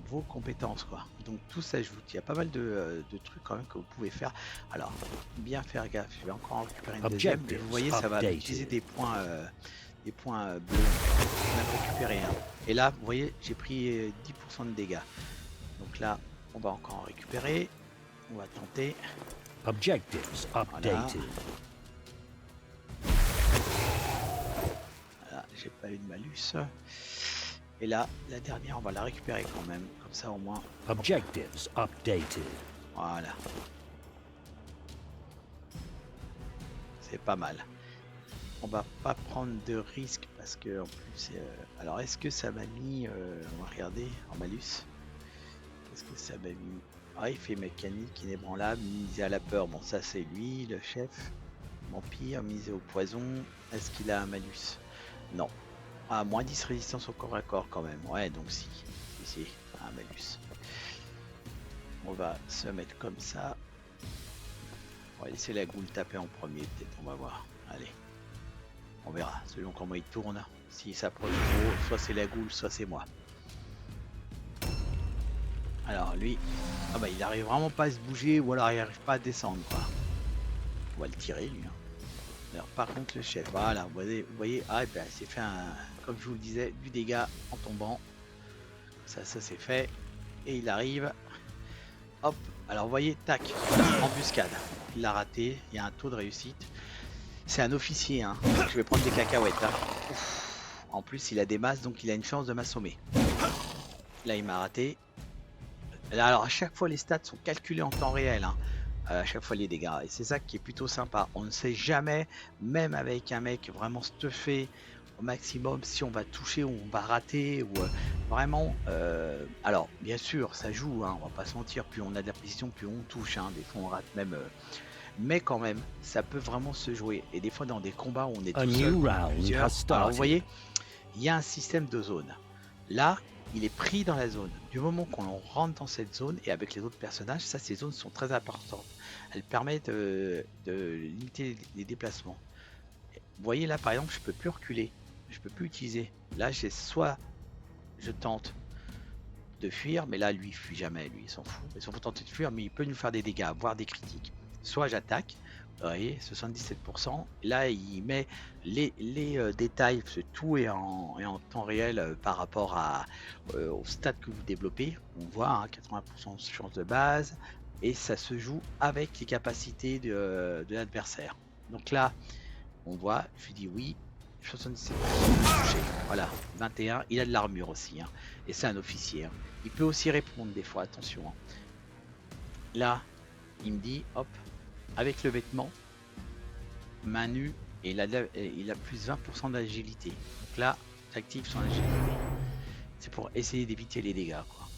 S1: vos compétences quoi. Donc tout s'ajoute. Il y a pas mal de trucs quand même que vous pouvez faire. Alors bien faire gaffe. Je vais encore en récupérer une deuxième. Mais vous voyez, ça va utiliser des points bleus. On a récupéré un. Et là, vous voyez, j'ai pris 10% de dégâts. Donc là, on va encore en récupérer. On va tenter.
S3: Objectives updated.
S1: Voilà, j'ai pas eu de malus. Et là, la dernière, on va la récupérer quand même. Comme ça, au moins.
S3: Objectives updated.
S1: Voilà. C'est pas mal. On va pas prendre de risques parce que en plus. Alors, est-ce que ça m'a mis. On va regarder en malus. Qu'est-ce que ça m'a mis? Ah, il fait mécanique, inébranlable, misé à la peur. Bon, ça, c'est lui, le chef. Vampire, misé au poison. Est-ce qu'il a un malus? Non. Ah, moins 10 résistance au corps à corps quand même. Ouais, donc si. Ici, un malus. On va se mettre comme ça. On va laisser la goule taper en premier, peut-être. On va voir. Allez. On verra. Selon comment il tourne. S'il s'approche trop, soit c'est la goule, soit c'est moi. Alors lui, ah bah il arrive vraiment pas à se bouger ou alors il arrive pas à descendre quoi. On va le tirer lui. Alors par contre le chef, voilà, vous voyez, ah ben c'est fait comme je vous le disais, du dégât en tombant. Ça c'est fait. Et il arrive. Hop, alors vous voyez, tac, embuscade. Il l'a raté, il y a un taux de réussite. C'est un officier, hein. Je vais prendre des cacahuètes. Hein. En plus il a des masses, donc il a une chance de m'assommer. Là il m'a raté. Alors à chaque fois les stats sont calculés en temps réel, hein. À chaque fois les dégâts, et c'est ça qui est plutôt sympa. On ne sait jamais, même avec un mec vraiment stuffé au maximum, si on va toucher ou on va rater ou vraiment. Alors bien sûr ça joue, hein, on va pas se mentir, plus on a de la précision, plus on touche, hein. Des fois on rate même, mais quand même ça peut vraiment se jouer. Et des fois dans des combats où on est tout seul, plusieurs, alors vous voyez, il y a un système de zone. Là, il est pris dans la zone. Du moment qu'on rentre dans cette zone et avec les autres personnages, ça, ces zones sont très importantes. Elles permettent de limiter les déplacements. Vous voyez là, par exemple, je peux plus reculer. Je peux plus utiliser. Là, j'ai soit je tente de fuir, mais là, lui, il fuit jamais. Lui, il s'en fout. Il s'en fout tenter de fuir, mais il peut nous faire des dégâts, voire des critiques. Soit j'attaque. Vous voyez, 77%. Là, il met les détails, parce que tout est en temps réel par rapport au stade que vous développez. On voit, hein, 80% de chance de base, et ça se joue avec les capacités de l'adversaire. Donc là, on voit, je lui dis oui, 77% touché. Voilà, 21. Il a de l'armure aussi, hein, et c'est un officier. Hein. Il peut aussi répondre des fois, attention. Hein. Là, il me dit, hop. Avec le vêtement, main nue, Et il a plus 20% d'agilité. Donc là, j'active son agilité. C'est pour essayer d'éviter les dégâts, quoi.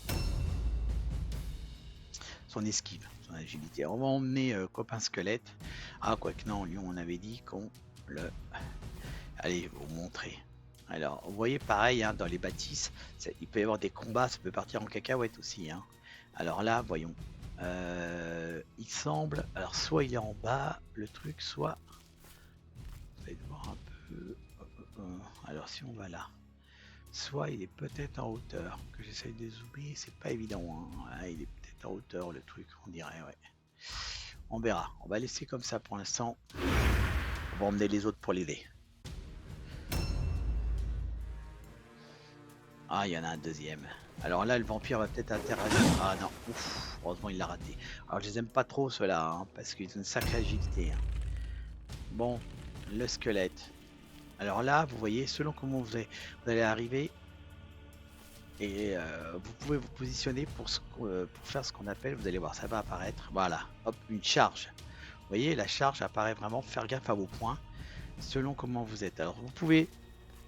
S1: Son esquive, son agilité. On va emmener copain squelette. Ah, quoique non, lui, on avait dit qu'on le... Allez, vous montrer. Alors, vous voyez, pareil, hein, dans les bâtisses, il peut y avoir des combats, ça peut partir en cacahuète aussi. Hein. Alors là, voyons. Il semble... Alors, soit il est en bas, le truc, soit... On va voir un peu... Alors, si on va là. Soit il est peut-être en hauteur, que j'essaye de zoomer, c'est pas évident. Hein. Ah, il est peut-être en hauteur, le truc, on dirait, ouais. On verra. On va laisser comme ça pour l'instant. On va emmener les autres pour l'aider. Ah, il y en a un deuxième. Alors là, le vampire va peut-être interagir. Ah non, ouf, heureusement il l'a raté. Alors je les aime pas trop ceux-là, hein, parce qu'ils ont une sacrée agilité. Hein. Bon, le squelette. Alors là, vous voyez, selon comment vous allez arriver, et vous pouvez vous positionner pour faire ce qu'on appelle, vous allez voir, ça va apparaître. Voilà, hop, une charge. Vous voyez, la charge apparaît vraiment, faire gaffe à vos points, selon comment vous êtes. Alors vous pouvez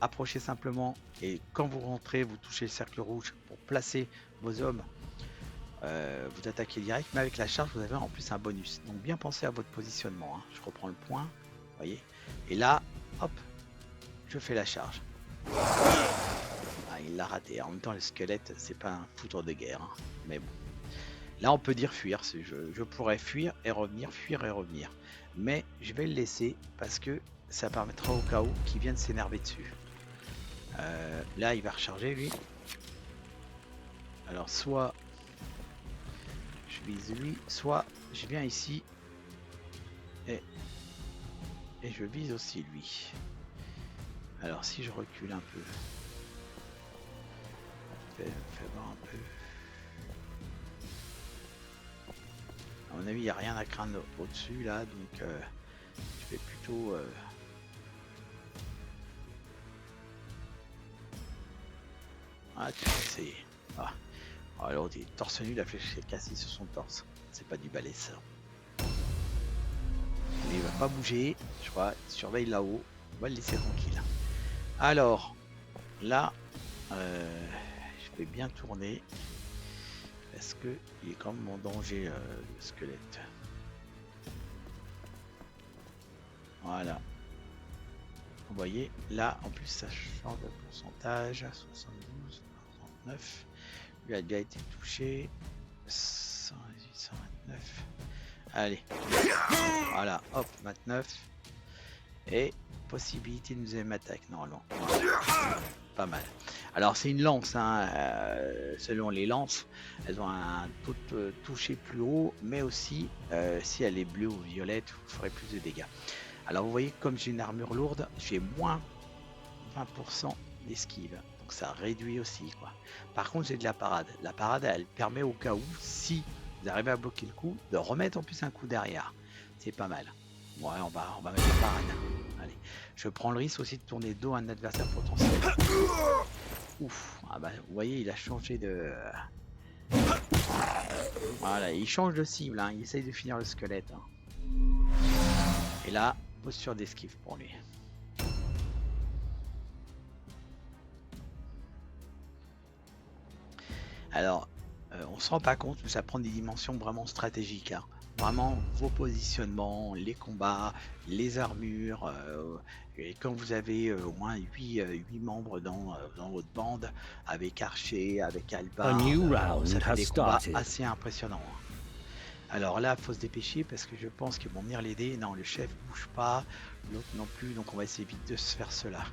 S1: approcher simplement et quand vous rentrez vous touchez le cercle rouge pour placer vos hommes, vous attaquez direct, mais avec la charge vous avez en plus un bonus, donc bien penser à votre positionnement. Hein. Je reprends le point, vous voyez, et là hop, je fais la charge. Ah, il l'a raté, en même temps le squelette c'est pas un foudre de guerre, hein. Mais bon, là on peut dire fuir, je pourrais fuir et revenir, mais je vais le laisser parce que ça permettra au cas où qu'il vienne s'énerver dessus. Là il va recharger lui. Alors soit je vise lui, soit je viens ici et je vise aussi lui. Alors si je recule un peu, fais voir un peu. À mon avis il n'y a rien à craindre au-dessus là, donc je vais plutôt ah, tu vas essayer. Ah. Alors, il est torse nu, la flèche est cassée sur son torse. C'est pas du balai, ça. Mais il va pas bouger. Je crois. Il surveille là-haut. On va le laisser tranquille. Alors, là, je vais bien tourner. Parce que il est quand même en danger, le squelette. Voilà. Vous voyez, là, en plus, ça change de pourcentage. 72, 69. Lui a déjà été touché. 118, 129. Allez. Voilà, hop, 29. Et possibilité de deuxième attaque, normalement. Voilà. Pas mal. Alors, c'est une lance, hein. Selon les lances, elles ont un taux de toucher plus haut, mais aussi, si elle est bleue ou violette, vous ferez plus de dégâts. Alors, vous voyez, comme j'ai une armure lourde, j'ai moins 20% d'esquive. Donc ça réduit aussi, quoi. Par contre j'ai de la parade. La parade elle permet au cas où, si vous arrivez à bloquer le coup, de remettre en plus un coup derrière. C'est pas mal. Ouais, on va mettre la parade. Allez. Je prends le risque aussi de tourner dos à un adversaire potentiel. Ouf. Ah bah vous voyez il a changé de... Voilà, il change de cible, hein. Il essaye de finir le squelette. Hein. Et là, posture d'esquive pour lui. Alors, on se rend pas compte, mais ça prend des dimensions vraiment stratégiques. Hein. Vraiment, vos positionnements, les combats, les armures. Et quand vous avez au moins 8 membres dans votre bande, avec Archer, avec Alba, ça fait des combats assez impressionnants. Hein. Alors là, faut se dépêcher parce que je pense qu'ils vont venir l'aider. Non, le chef bouge pas, l'autre non plus, donc on va essayer vite de se faire cela.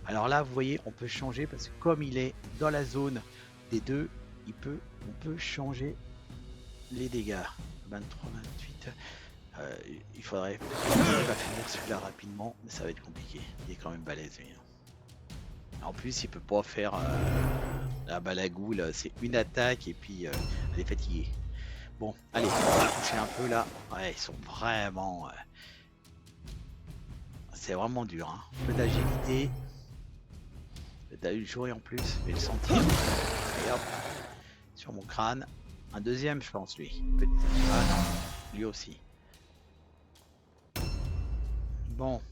S1: Alors là, vous voyez, on peut changer parce que comme il est dans la zone des deux, on peut changer les dégâts. 23, 28. Il faudrait pas finir celui-là rapidement, mais ça va être compliqué. Il est quand même balèze. Lui. En plus, il peut pas faire la balagoule. C'est une attaque et puis elle est fatiguée. Bon, allez, on va toucher un peu là. Ouais, ils sont vraiment. C'est vraiment dur. Hein. Peu d'agilité. T'as eu le jouer en plus, je vais le sentir. Et hop. Sur mon crâne. Un deuxième, je pense, lui. Ah non, lui aussi. Bon.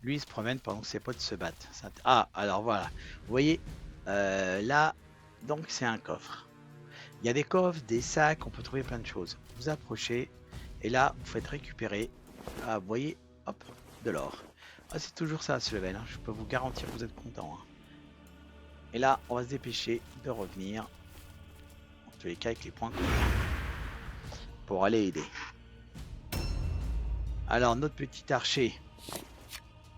S1: Lui, il se promène pendant que ses potes se battent. Ah, alors voilà. Vous voyez, là, donc c'est un coffre. Il y a des coffres, des sacs, on peut trouver plein de choses. Vous approchez, et là, vous faites récupérer, ah, vous voyez, hop, de l'or. Ah, c'est toujours ça, ce level, hein. Je peux vous garantir que vous êtes content. Hein. Et là, on va se dépêcher de revenir, en tous les cas, avec les points qu'on a, pour aller aider. Alors, notre petit archer,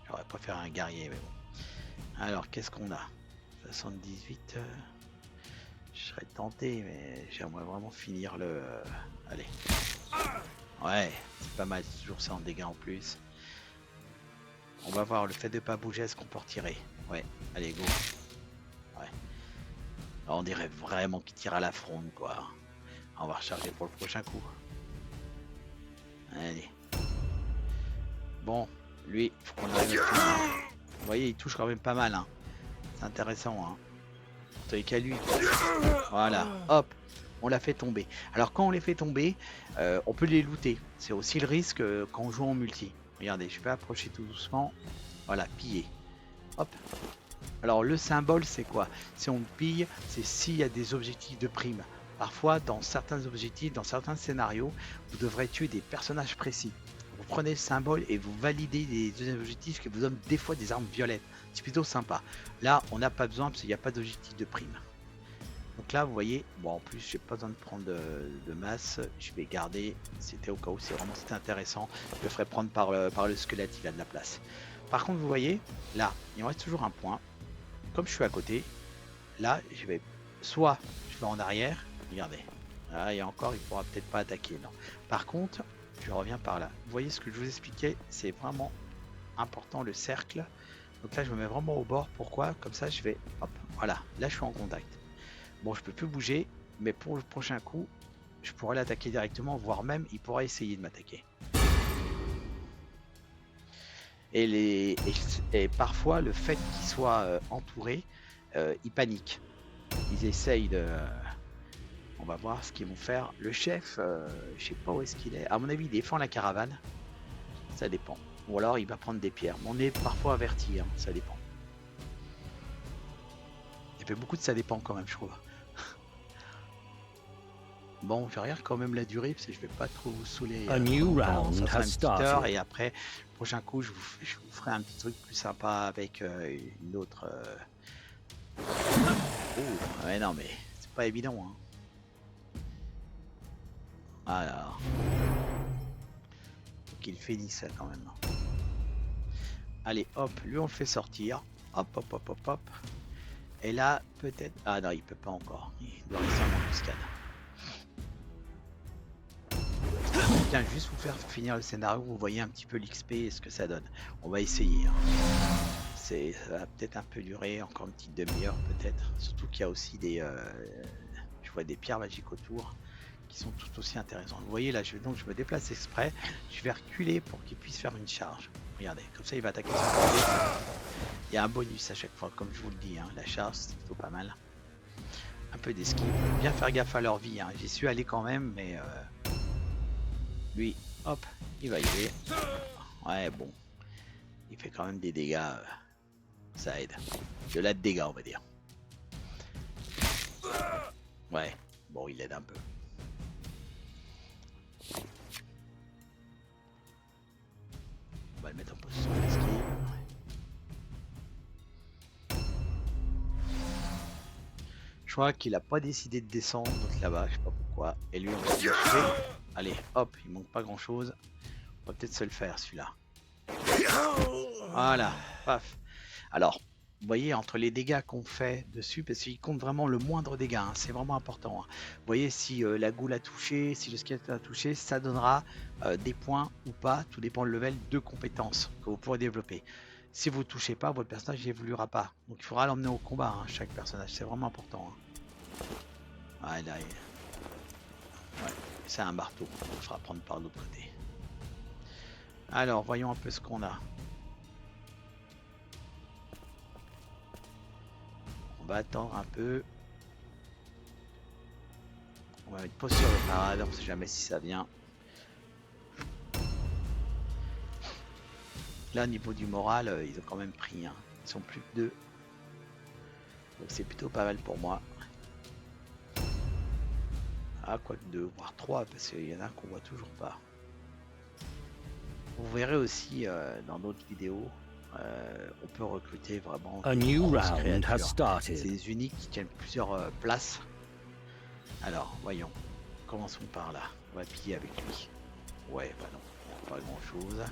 S1: j'aurais préféré un guerrier, mais bon. Alors, qu'est-ce qu'on a? 78, je serais tenté, mais j'aimerais vraiment finir le... allez. Ouais, c'est pas mal, c'est toujours ça en dégâts en plus. On va voir le fait de pas bouger, est-ce qu'on peut retirer? Ouais, allez, go. Ouais. Alors, on dirait vraiment qu'il tire à la fronde, quoi. On va recharger pour le prochain coup. Allez. Bon, lui, faut qu'on arrive à finir. Vous voyez, il touche quand même pas mal. Hein. C'est intéressant. Hein. En tous les cas, lui. Voilà, hop, on l'a fait tomber. Alors, quand on les fait tomber, on peut les looter. C'est aussi le risque quand on joue en multi. Regardez, je vais approcher tout doucement. Voilà, piller. Hop. Alors, le symbole, c'est quoi? Si on pille, c'est s'il y a des objectifs de prime. Parfois, dans certains objectifs, dans certains scénarios, vous devrez tuer des personnages précis. Vous prenez le symbole et vous validez des objectifs qui vous donnent des fois des armes violettes. C'est plutôt sympa. Là, on n'a pas besoin parce qu'il n'y a pas d'objectif de prime. Donc là, vous voyez, bon, en plus, j'ai pas besoin de prendre de masse. Je vais garder. C'était au cas où c'était intéressant. Je le ferai prendre par le squelette, il a de la place. Par contre, vous voyez, là, il me reste toujours un point. Comme je suis à côté, là, je vais soit je vais en arrière. Regardez. Là, et encore, il pourra peut-être pas attaquer. Non. Par contre, je reviens par là. Vous voyez ce que je vous expliquais, c'est vraiment important le cercle. Donc là, je me mets vraiment au bord. Pourquoi? Comme ça, je vais, hop, voilà. Là, je suis en contact. Bon, je peux plus bouger, mais pour le prochain coup, je pourrais l'attaquer directement, voire même, il pourra essayer de m'attaquer. Et parfois, le fait qu'ils soient entourés, ils paniquent. Ils essayent de... On va voir ce qu'ils vont faire. Le chef, je sais pas où est-ce qu'il est. À mon avis, il défend la caravane. Ça dépend. Ou alors, il va prendre des pierres. Mais on est parfois averti, hein. Ça dépend. Il fait beaucoup de ça dépend quand même, je trouve. Bon, je regarde quand même la durée parce que je vais pas trop vous saouler.
S3: A new round
S1: ça fera
S3: has
S1: une petite heure
S3: started.
S1: et après, le prochain coup, je vous ferai un petit truc plus sympa avec une autre. Oh, ouais, non, mais c'est pas évident. Hein. Alors, faut qu'il finisse ça quand même. Allez, hop, lui on le fait sortir. Hop, hop, hop, hop, hop. Et là, peut-être. Ah non, il peut pas encore. Il doit rester en embuscade. Tiens, juste vous faire finir le scénario, vous voyez un petit peu l'XP et ce que ça donne. On va essayer. Hein. Ça va peut-être un peu durer, encore une petite demi-heure peut-être. Surtout qu'il y a aussi des... je vois des pierres magiques autour qui sont tout aussi intéressantes. Vous voyez là, donc je me déplace exprès. Je vais reculer pour qu'il puisse faire une charge. Regardez, comme ça il va attaquer son côté. Il y a un bonus à chaque fois, comme je vous le dis. Hein. La charge, c'est plutôt pas mal. Un peu d'esquive. Bien faire gaffe à leur vie. Hein. J'y suis allé quand même, mais... lui, hop, il va y aller. Ouais, bon. Il fait quand même des dégâts. Ça aide. De la dégâts, on va dire. Ouais, bon, il aide un peu. On va le mettre en position d'esquive. Je crois qu'il a pas décidé de descendre là-bas, je sais pas pourquoi. Et lui, on va lui acheter. Allez, hop, il manque pas grand-chose. On va peut-être se le faire, celui-là. Voilà, paf. Alors, vous voyez, entre les dégâts qu'on fait dessus, parce qu'il compte vraiment le moindre dégât, hein, c'est vraiment important. Hein. Vous voyez, si la goule a touché, si le squelette a touché, ça donnera des points ou pas, tout dépend du level de compétences que vous pourrez développer. Si vous ne touchez pas, votre personnage n'évoluera pas. Donc il faudra l'emmener au combat, hein, chaque personnage, c'est vraiment important. Hein. Ouais, là, ouais, c'est un marteau, on le fera prendre par l'autre côté. Alors, voyons un peu ce qu'on a. On va attendre un peu. On va mettre pause sur le parade, on sait jamais si ça vient. Là, au niveau du moral, ils ont quand même pris. Hein. Ils sont plus que 2. Donc c'est plutôt pas mal pour moi. Ah, quoi que 2, voire 3, parce qu'il y en a qu'on voit toujours pas. Vous verrez aussi dans d'autres vidéos, on peut recruter vraiment
S3: A
S1: des
S3: new
S1: grosses
S3: round has
S1: créatures. C'est
S3: started.
S1: des uniques qui tiennent plusieurs places. Alors, voyons. Commençons par là. On va piller avec lui. Ouais, bah non, il n'y a pas grand chose.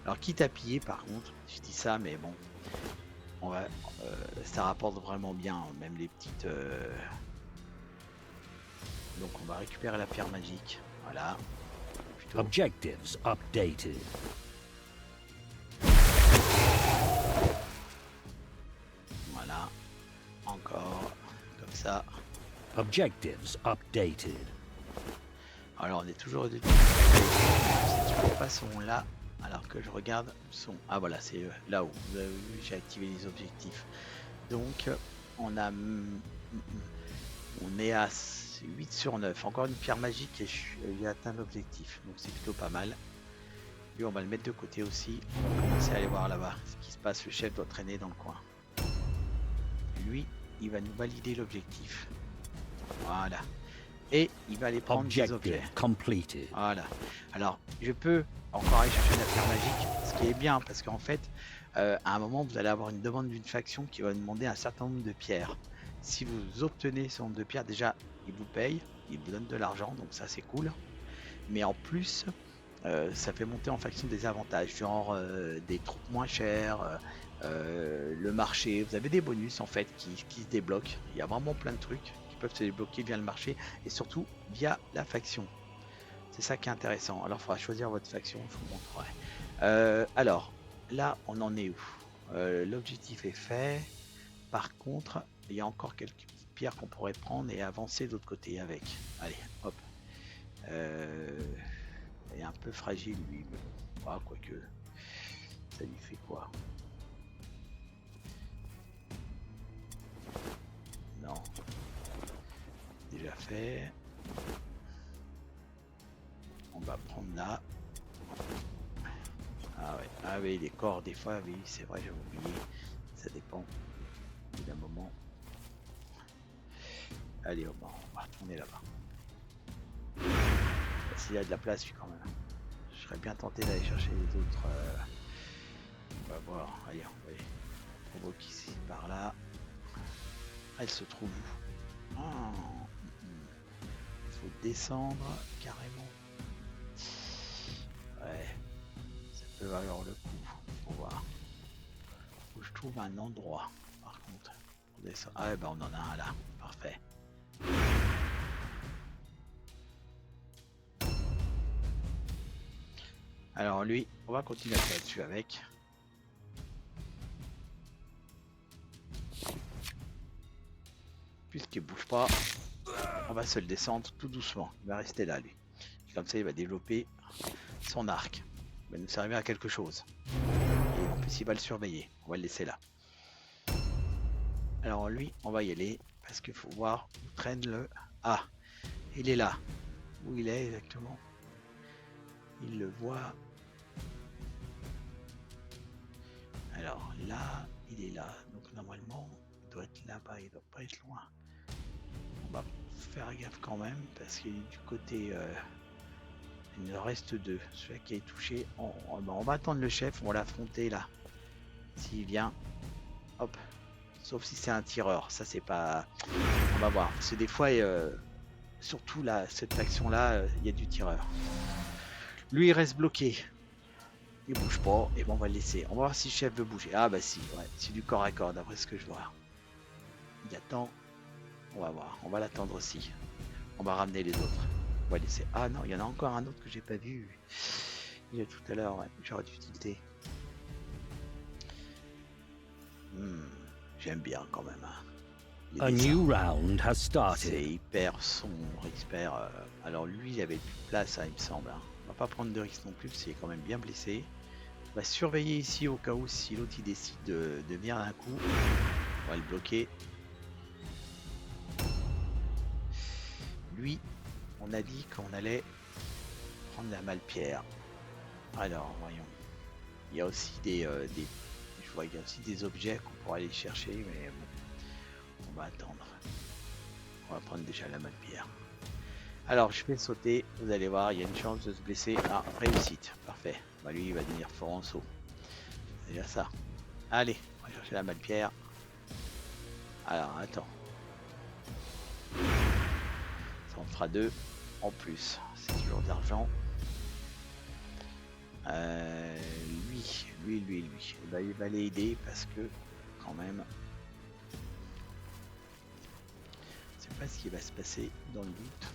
S1: Alors, quitte à piller, par contre, je dis ça, mais bon, on va, ça rapporte vraiment bien, hein, même les petites. Donc, on va récupérer la pierre magique. Voilà. Plutôt.
S3: Objectives updated.
S1: Voilà. Encore. Comme ça.
S3: Objectives updated.
S1: Alors, on est toujours de cette façon-là. Alors que je regarde son. Ah, voilà, c'est là où vous avez vu, j'ai activé les objectifs. Donc, on a. On est à 8 sur 9. Encore une pierre magique et j'ai atteint l'objectif. Donc, c'est plutôt pas mal. Lui, on va le mettre de côté aussi. On va commencer à aller voir là-bas ce qui se passe. Le chef doit traîner dans le coin. Lui, il va nous valider l'objectif. Voilà. Et il va aller prendre des objets.
S3: Objective completed.
S1: Voilà. Alors, je peux encore aller chercher la pierre magique, ce qui est bien, parce qu'en fait, à un moment, vous allez avoir une demande d'une faction qui va demander un certain nombre de pierres. Si vous obtenez ce nombre de pierres, déjà, il vous paye, il vous donne de l'argent, donc ça, c'est cool. Mais en plus, ça fait monter en faction des avantages, genre des troupes moins chères, le marché. Vous avez des bonus, en fait, qui se débloquent. Il y a vraiment plein de trucs qui peuvent se débloquer via le marché, et surtout via la faction. C'est ça qui est intéressant. Alors, il faudra choisir votre faction, je vous montrerai. Alors, là, on en est où? L'objectif est fait. Par contre, il y a encore quelques petites pierres qu'on pourrait prendre et avancer de l'autre côté avec. Allez, hop. Il est un peu fragile, lui. Mais bon, ah, quoique, ça lui fait quoi? Non. Déjà fait. On va prendre là. Ah oui, les corps des fois, oui, c'est vrai, j'ai oublié. Ça dépend d'un moment. Allez, on va retourner là-bas. S'il y a de la place, quand même. Je serais bien tenté d'aller chercher les autres. On va voir. Allez, on va aller provoquer ici, par là. Elle se trouve où? Il faut descendre carrément. Ouais, ça peut valoir le coup. Faut voir. Faut que je trouve un endroit, par contre. Pour descendre. Ah ouais, bah on en a un là. Parfait. Alors lui, on va continuer à faire dessus avec. Puisqu'il bouge pas, on va se le descendre tout doucement. Il va rester là, lui. Et comme ça, il va développer son arc. Il va nous servir à quelque chose. Et en plus, il va le surveiller. On va le laisser là. Alors lui, on va y aller. Parce qu'il faut voir où traîne le... Ah, il est là. Où il est exactement? Il le voit. Alors là, il est là. Donc normalement, il doit être là-bas. Il doit pas être loin. On va faire gaffe quand même. Parce qu'il est du côté... il en reste 2. Celui qui est touché. On va attendre le chef. On va l'affronter là. S'il vient. Hop. Sauf si c'est un tireur. Ça, c'est pas... On va voir. Parce que des fois... surtout là, cette faction là, il y a du tireur. Lui il reste bloqué. Il bouge pas, et bon on va le laisser. On va voir si le chef veut bouger. Ah bah si, ouais, c'est du corps à corps d'après ce que je vois. Il attend. On va voir, on va l'attendre aussi. On va ramener les autres. On va laisser. Ah non, il y en a encore un autre que j'ai pas vu. Il y a tout à l'heure, ouais. J'aurais dû tilter. J'aime bien quand même. Hein.
S3: A new round has
S1: C'est
S3: started.
S1: hyper sombre, hyper... Alors lui, il avait plus de place, hein, il me semble. Hein. On va pas prendre de risque non plus, parce qu'il est quand même bien blessé. On va surveiller ici au cas où si l'autre il décide de venir d'un coup. On va le bloquer. Lui, on a dit qu'on allait prendre la Malpierre. Alors, voyons. Il y a aussi je vois qu'il y a aussi des objets qu'on pourra aller chercher, mais bon, on va attendre. On va prendre déjà la pierre. Alors je vais sauter, vous allez voir, il y a une chance de se blesser. Ah, réussite, parfait. Bah lui il va devenir fort en saut. C'est déjà ça. Allez, on va chercher la pierre. Alors attends. Ça en fera 2 en plus. C'est toujours de l'argent. Lui. Il va les aider parce que quand même. Je sais pas ce qui va se passer dans le doute.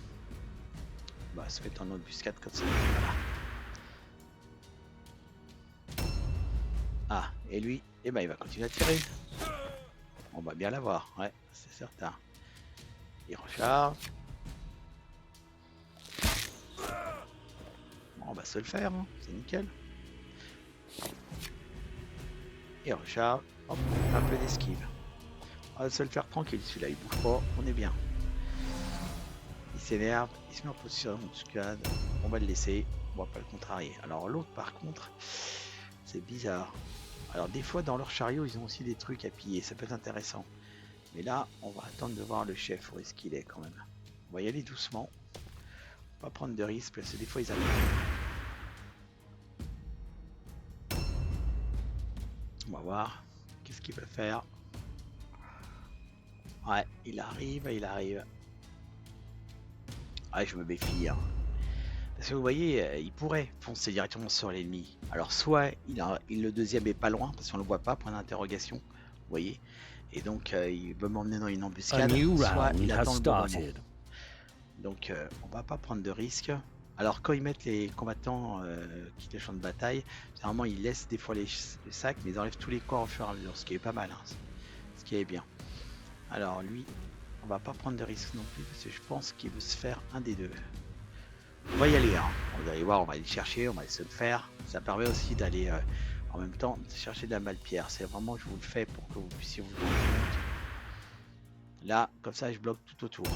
S1: Bah se fait en embuscade comme ça. Voilà. Ah, et lui, eh ben il va continuer à tirer. On va bien l'avoir, ouais, c'est certain. Il recharge. Bon, on va se le faire, hein. C'est nickel. Il recharge. Hop, un peu d'esquive. On va se le faire tranquille, celui-là il bouge pas, on est bien. Il s'énerve, il se met en position d'embuscade. On va le laisser, on va pas le contrarier. Alors l'autre par contre, c'est bizarre. Alors des fois dans leur chariot ils ont aussi des trucs à piller, ça peut être intéressant. Mais là on va attendre de voir le chef où est-ce qu'il est quand même. On va y aller doucement. Pas prendre de risques parce que des fois ils arrivent. On va voir qu'est-ce qu'il va faire. Ouais, il arrive. Ouais, je me méfie. Hein. Parce que vous voyez, il pourrait foncer directement sur l'ennemi. Alors soit le deuxième est pas loin, parce qu'on le voit pas, point d'interrogation. Vous voyez. Et donc il veut m'emmener dans une
S3: A
S1: embuscade.
S3: new
S1: Soit
S3: round
S1: il
S3: has
S1: attend le bon moment.
S3: started.
S1: Donc on va pas prendre de risques. Alors quand ils mettent les combattants qui quittent le champ de bataille, généralement ils laissent des fois les sacs, mais ils enlèvent tous les corps au fur et à mesure, ce qui est pas mal, hein, ce qui est bien. Alors lui, on va pas prendre de risques non plus, parce que je pense qu'il veut se faire un des deux. On va y aller, hein. Vous allez voir, on va aller chercher, on va essayer de le faire. Ça permet aussi d'aller en même temps chercher de la malpierre. C'est vraiment, je vous le fais pour que vous puissiez vous rendre compte. Là, comme ça, je bloque tout autour.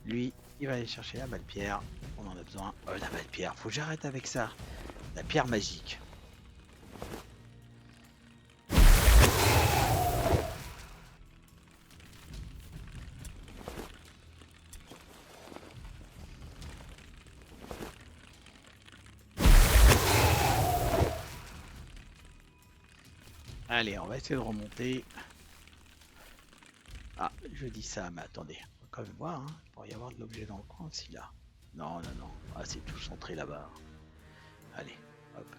S1: Lui, il va aller chercher la pierre. On en a besoin. La pierre. Faut que j'arrête avec ça. La pierre magique. Allez, on va essayer de remonter. Ah, je dis ça, mais attendez. On va quand même voir. Hein. Il pourrait y avoir de l'objet dans le coin aussi là. Non. Ah, c'est tout centré là-bas. Allez, hop.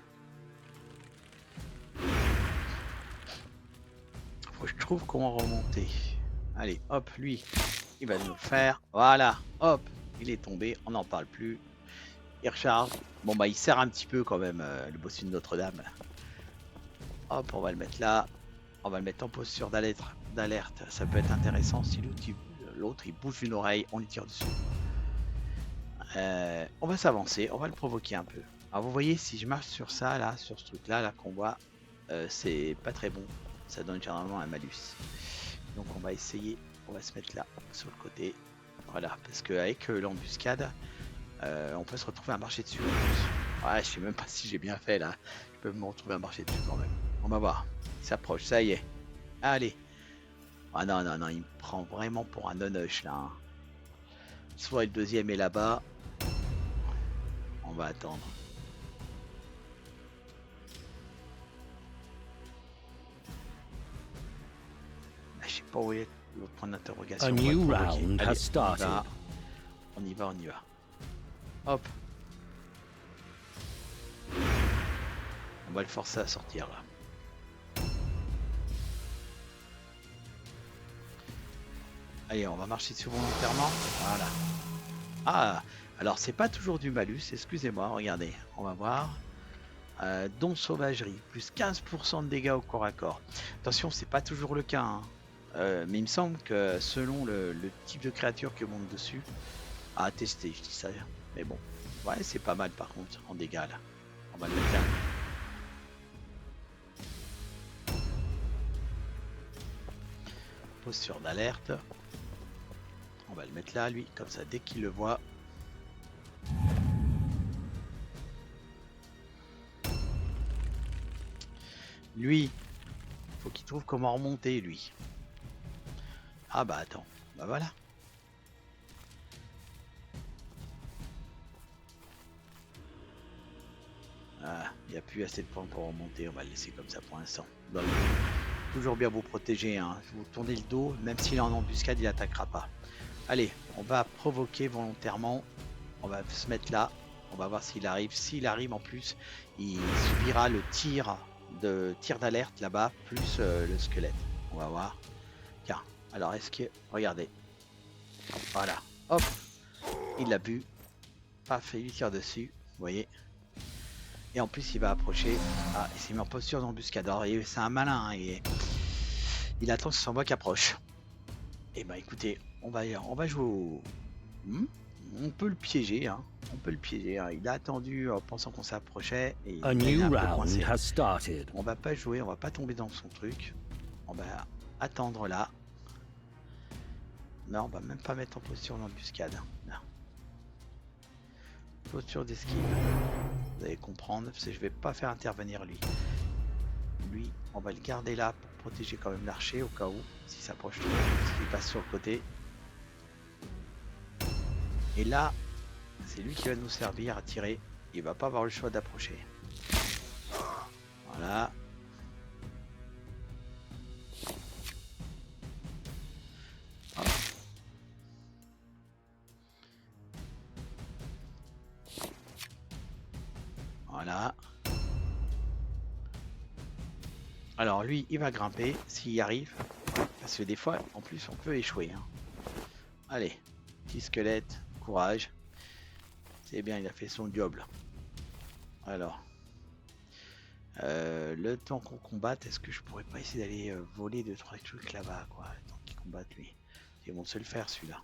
S1: Faut que je trouve comment remonter. Allez, hop, lui, il va nous le faire. Voilà, hop, il est tombé, on n'en parle plus. Il recharge. Bon, bah, il sert un petit peu quand même, le bossu de Notre-Dame. Hop, on va le mettre là. On va le mettre en posture d'alerte. Ça peut être intéressant si l'autre il bouge une oreille, on lui tire dessus. On va s'avancer, on va le provoquer un peu. Alors vous voyez, si je marche sur ça, là, sur ce truc là qu'on voit, c'est pas très bon. Ça donne généralement un malus. Donc on va essayer, on va se mettre là, sur le côté. Voilà, parce qu'avec l'embuscade, on peut se retrouver à marcher dessus. Ouais, je sais même pas si j'ai bien fait là. Je peux me retrouver à marcher dessus quand même. On va voir. Il s'approche, ça y est. Allez. Ah non, il me prend vraiment pour un nonoche là. Hein. Soit le deuxième est là-bas. On va attendre. Je sais pas où est le point d'interrogation.
S3: A new round has started.
S1: On y va. Hop. On va le forcer à sortir là. Allez, on va marcher dessus volontairement. Voilà. Ah, alors c'est pas toujours du malus, excusez-moi, regardez. On va voir. Don sauvagerie, plus 15% de dégâts au corps à corps. Attention, c'est pas toujours le cas. Hein. Mais il me semble que selon le type de créature que monte dessus, à tester, je dis ça. Mais bon, ouais, c'est pas mal par contre en dégâts là. On va le mettre là. Posture d'alerte. On va le mettre là, lui, comme ça, dès qu'il le voit. Lui, faut qu'il trouve comment remonter, lui. Ah bah attends, bah voilà. Ah, il n'y a plus assez de points pour remonter, on va le laisser comme ça pour l'instant. Toujours bien vous protéger, hein. Vous tournez le dos, même s'il est en embuscade, il attaquera pas. Allez, on va provoquer volontairement. On va se mettre là. On va voir s'il arrive. S'il arrive en plus, il subira le tir d'alerte là-bas, plus le squelette. On va voir. Tiens, alors est-ce que... Regardez. Voilà. Hop. Il l'a vu. Paf, il tire dessus. Vous voyez. Et en plus, il va approcher. Ah, il s'est mis en posture d'embuscade. Alors, c'est un malin. Hein, il attend que son voix qu'approche. Et bah écoutez, on va jouer au... On peut le piéger, hein. On peut le piéger. Hein. Il a attendu en pensant qu'on s'approchait et
S3: A
S1: il est un
S3: new
S1: peu
S3: round
S1: coincé.
S3: has started.
S1: On va pas jouer, on va pas tomber dans son truc. On va attendre là. Non, on va même pas mettre en posture d'embuscade. Non. Posture d'esquive. Vous allez comprendre, parce que je vais pas faire intervenir lui. Lui, on va le garder là pour protéger quand même l'archer au cas où, s'il s'approche trop, s'il passe sur le côté. Et là, c'est lui qui va nous servir à tirer. Il va pas avoir le choix d'approcher. Voilà. Hop. Voilà. Alors lui, il va grimper s'il y arrive. Parce que des fois, en plus, on peut échouer. Hein. Allez, petit squelette, courage. C'est bien, il a fait son job. Alors, le temps qu'on combatte, est-ce que je pourrais pas essayer d'aller voler 2-3 trucs là-bas, quoi, le temps qu'il combatte lui. Ils vont se le faire celui-là.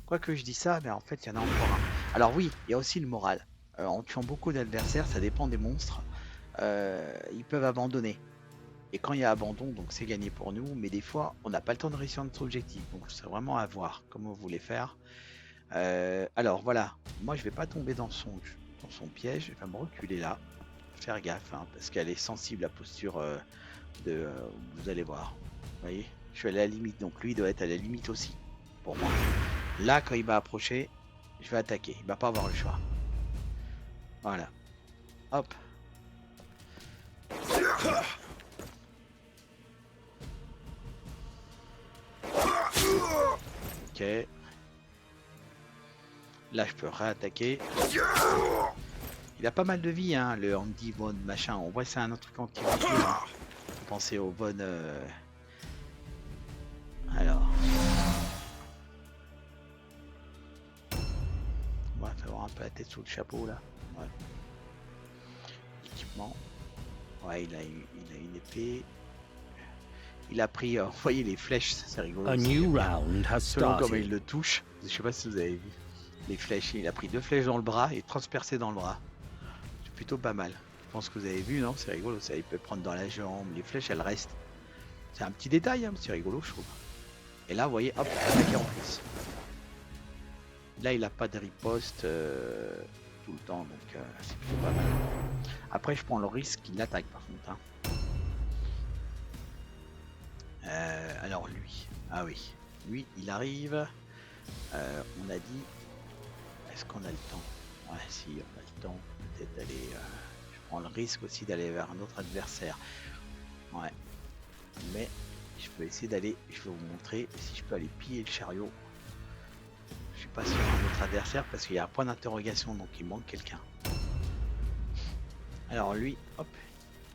S1: Quoi que je dis ça, mais en fait, il y en a encore un. Alors oui, il y a aussi le moral. En tuant beaucoup d'adversaires, ça dépend des monstres. Ils peuvent abandonner. Et quand il y a abandon, donc c'est gagné pour nous. Mais des fois, on n'a pas le temps de réussir notre objectif. Donc c'est vraiment à voir comment vous voulez faire. Alors voilà, moi je vais pas tomber dans son piège. Je vais me reculer là. Faire gaffe, hein, parce qu'elle est sensible à la posture vous allez voir. Vous voyez, je suis à la limite. Donc lui il doit être à la limite aussi. Pour moi. Là, quand il va approcher, je vais attaquer. Il va pas avoir le choix. Voilà. Hop. Ok. Là, je peux réattaquer. Il a pas mal de vie, hein, le Andy Von machin. On voit que c'est un autre truc anti-vampire. Hein. Pensez au Von. Alors. On va faire un peu la tête sous le chapeau là. Ouais. Équipement. Ouais, il a une épée. Il a pris, vous voyez les flèches, c'est rigolo.
S3: A new round has
S1: Selon comme il
S3: started.
S1: le touche, je sais pas si vous avez vu. Les flèches, il a pris 2 flèches dans le bras et transpercé dans le bras. C'est plutôt pas mal. Je pense que vous avez vu, non? C'est rigolo, ça. Il peut prendre dans la jambe, les flèches elles restent. C'est un petit détail, hein, c'est rigolo, je trouve. Et là, vous voyez, hop, attaqué en plus. Là, il a pas de riposte tout le temps, donc c'est plutôt pas mal. Après, je prends le risque qu'il attaque par contre. Hein. Alors lui, ah oui, lui il arrive, on a dit, est-ce qu'on a le temps? Ouais, si on a le temps, peut-être d'aller, je prends le risque aussi d'aller vers un autre adversaire, ouais, mais je peux essayer d'aller, je vais vous montrer si je peux aller piller le chariot. Je suis pas sur un autre adversaire parce qu'il y a un point d'interrogation, donc il manque quelqu'un. Alors lui, hop,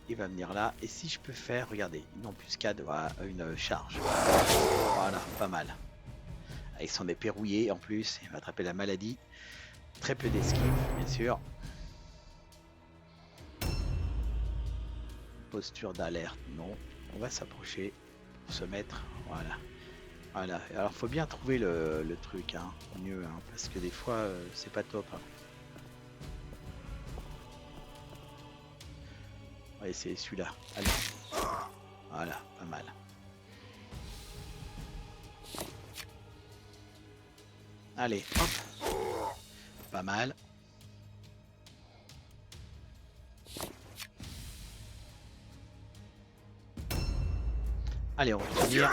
S1: il va venir là, et si je peux faire, regardez, une embuscade, voilà, une charge, voilà, pas mal. Avec son épée rouillée en plus, il va attraper la maladie, très peu d'esquive, bien sûr. Posture d'alerte, non, on va s'approcher pour se mettre, voilà. Voilà, alors faut bien trouver le truc, hein, mieux, hein, parce que des fois, c'est pas top. Hein. On va essayer celui-là, allez, voilà, pas mal. Allez, hop. Pas mal. Allez, on va tenir.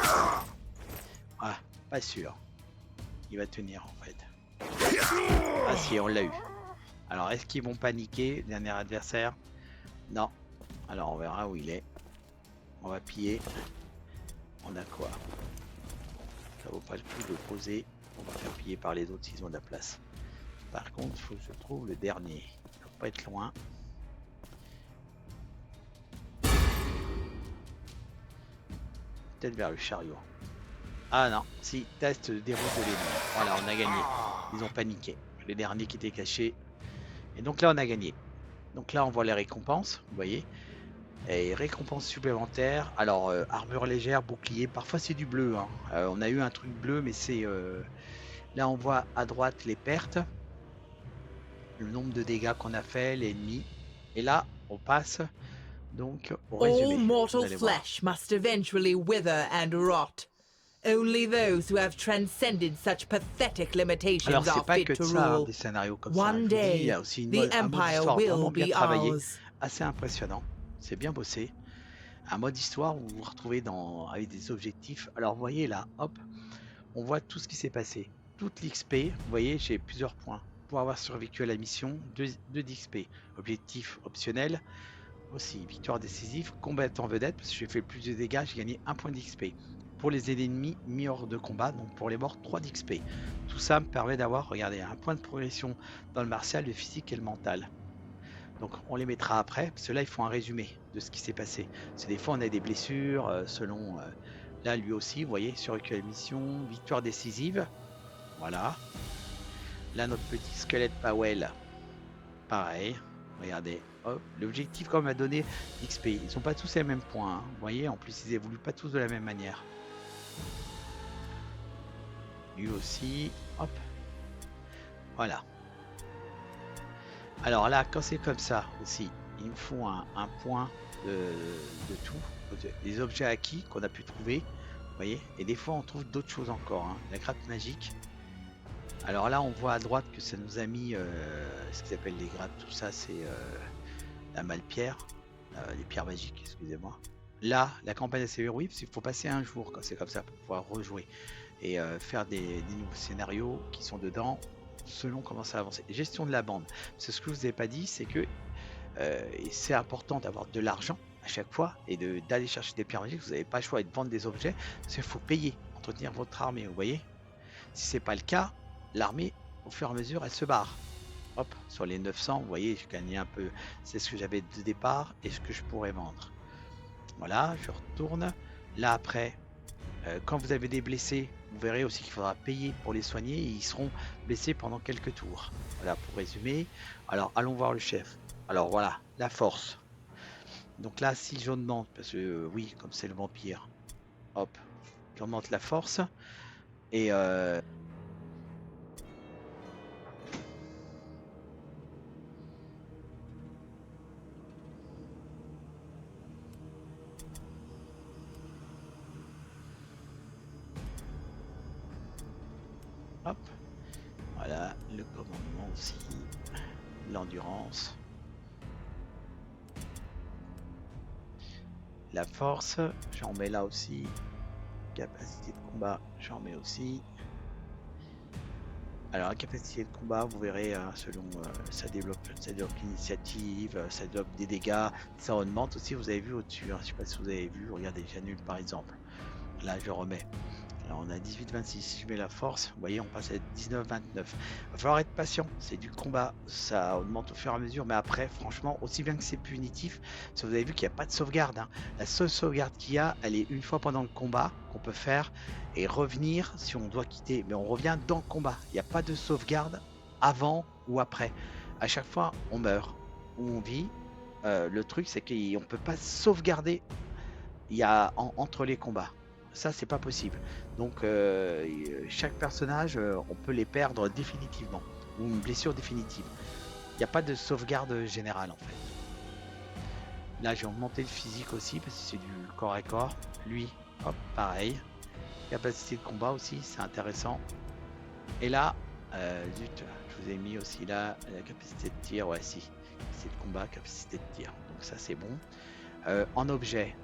S1: Ah, pas sûr. Il va tenir en fait. Ah si, on l'a eu. Alors, est-ce qu'ils vont paniquer, dernier adversaire? Non. Alors, on verra où il est. On va piller. On a quoi? Ça vaut pas le coup de poser. On va faire piller par les autres s'ils ont de la place. Par contre, il faut que je trouve le dernier. Il faut pas être loin. Peut-être vers le chariot. Ah non, si, test de déroute de l'ennemi. Voilà, on a gagné. Ils ont paniqué. Le dernier qui était caché. Et donc là, on a gagné. Donc là, on voit les récompenses, vous voyez. Et récompenses supplémentaires. Alors, armure légère, bouclier. Parfois, c'est du bleu. Hein. On a eu un truc bleu, mais c'est... Là, on voit à droite les pertes. Le nombre de dégâts qu'on a fait, l'ennemi. Et là, on passe donc au
S2: All
S1: résumé. Vous
S2: mortal
S1: allez voir.
S2: flesh must eventually wither and rot. Only those who have transcended such pathetic limitations
S1: Alors, c'est
S2: are
S1: pas
S2: fit
S1: que de
S2: to
S1: ça, hein,
S2: rule.
S1: des scénarios comme ça.
S2: One
S1: Je vous dis, il y
S2: day,
S1: a aussi
S2: the
S1: un mode
S2: Empire
S1: histoire vraiment
S2: will
S1: bien
S2: be
S1: travaillé.
S2: ours.
S1: Assez impressionnant. C'est bien bossé. Un mode histoire où vous vous retrouvez avec des objectifs. Alors, vous voyez là, hop, on voit tout ce qui s'est passé. Toute l'XP, vous voyez, j'ai plusieurs points. Pour avoir survécu à la mission, 2 d'XP. Objectif optionnel, aussi victoire décisive, combattant vedette, parce que j'ai fait le plus de dégâts, j'ai gagné 1 point d'XP. Pour les ennemis mis hors de combat, donc pour les morts, 3 d'XP. Tout ça me permet d'avoir, regardez, un point de progression dans le martial, le physique et le mental. Donc on les mettra après, parce que là il faut un résumé de ce qui s'est passé. Parce que des fois on a des blessures, selon... là lui aussi, vous voyez, survécu à la mission, victoire décisive. Voilà. Là notre petit squelette Powell, pareil. Regardez, hop, l'objectif qu'on m'a donné XP, ils sont pas tous les mêmes points, hein. Vous voyez, en plus ils évoluent pas tous de la même manière. Lui aussi, hop, voilà. Alors là, quand c'est comme ça aussi, il nous faut un point de tout, des objets acquis qu'on a pu trouver, vous voyez, et des fois on trouve d'autres choses encore, hein. La grappe magique. Alors là, on voit à droite que ça nous a mis ce qu'ils appellent les grappes, tout ça, c'est la malpierre, les pierres magiques, excusez-moi. Là, la campagne assez verrouillée, parce qu'il faut passer un jour quand c'est comme ça pour pouvoir rejouer et faire des nouveaux scénarios qui sont dedans selon comment ça avance. Gestion de la bande, c'est ce que je vous ai pas dit, c'est que c'est important d'avoir de l'argent à chaque fois et d'aller chercher des pierres magiques. Vous n'avez pas le choix de vendre des objets, parce qu'il faut payer, entretenir votre armée, vous voyez. Si c'est pas le cas, l'armée, au fur et à mesure, elle se barre. Hop, sur les 900, vous voyez, je gagnais un peu. C'est ce que j'avais de départ et ce que je pourrais vendre. Voilà, je retourne. Là, après, quand vous avez des blessés, vous verrez aussi qu'il faudra payer pour les soigner. Et ils seront blessés pendant quelques tours. Voilà, pour résumer. Alors, allons voir le chef. Alors, voilà, la force. Donc là, si j'augmente, parce que oui, comme c'est le vampire, hop, j'augmente la force. Et hop, voilà, le commandement aussi, l'endurance, la force, j'en mets là aussi, capacité de combat, j'en mets aussi. Alors la capacité de combat, vous verrez, selon ça développe l'initiative, ça développe des dégâts, ça augmente aussi, vous avez vu au-dessus, hein, je sais pas si vous avez vu, regardez, j'annule par exemple, là je remets. Alors on a 18-26, si je mets la force, vous voyez, on passe à 19-29. Il va falloir être patient, c'est du combat, ça augmente au fur et à mesure, mais après, franchement, aussi bien que c'est punitif, parce que vous avez vu qu'il n'y a pas de sauvegarde, hein. La seule sauvegarde qu'il y a, elle est une fois pendant le combat qu'on peut faire et revenir si on doit quitter, mais on revient dans le combat. Il n'y a pas de sauvegarde avant ou après. À chaque fois, on meurt ou on vit. Le truc, c'est qu'on ne peut pas sauvegarder entre les combats. Ça, c'est pas possible. Donc, chaque personnage, on peut les perdre définitivement, ou une blessure définitive. Il n'y a pas de sauvegarde générale en fait. Là, j'ai augmenté le physique aussi parce que c'est du corps à corps. Lui, hop, pareil. Capacité de combat aussi, c'est intéressant. Et là, zut, je vous ai mis aussi là la capacité de tir. Ouais, si, capacité de combat, capacité de tir. Donc ça, c'est bon. En objet,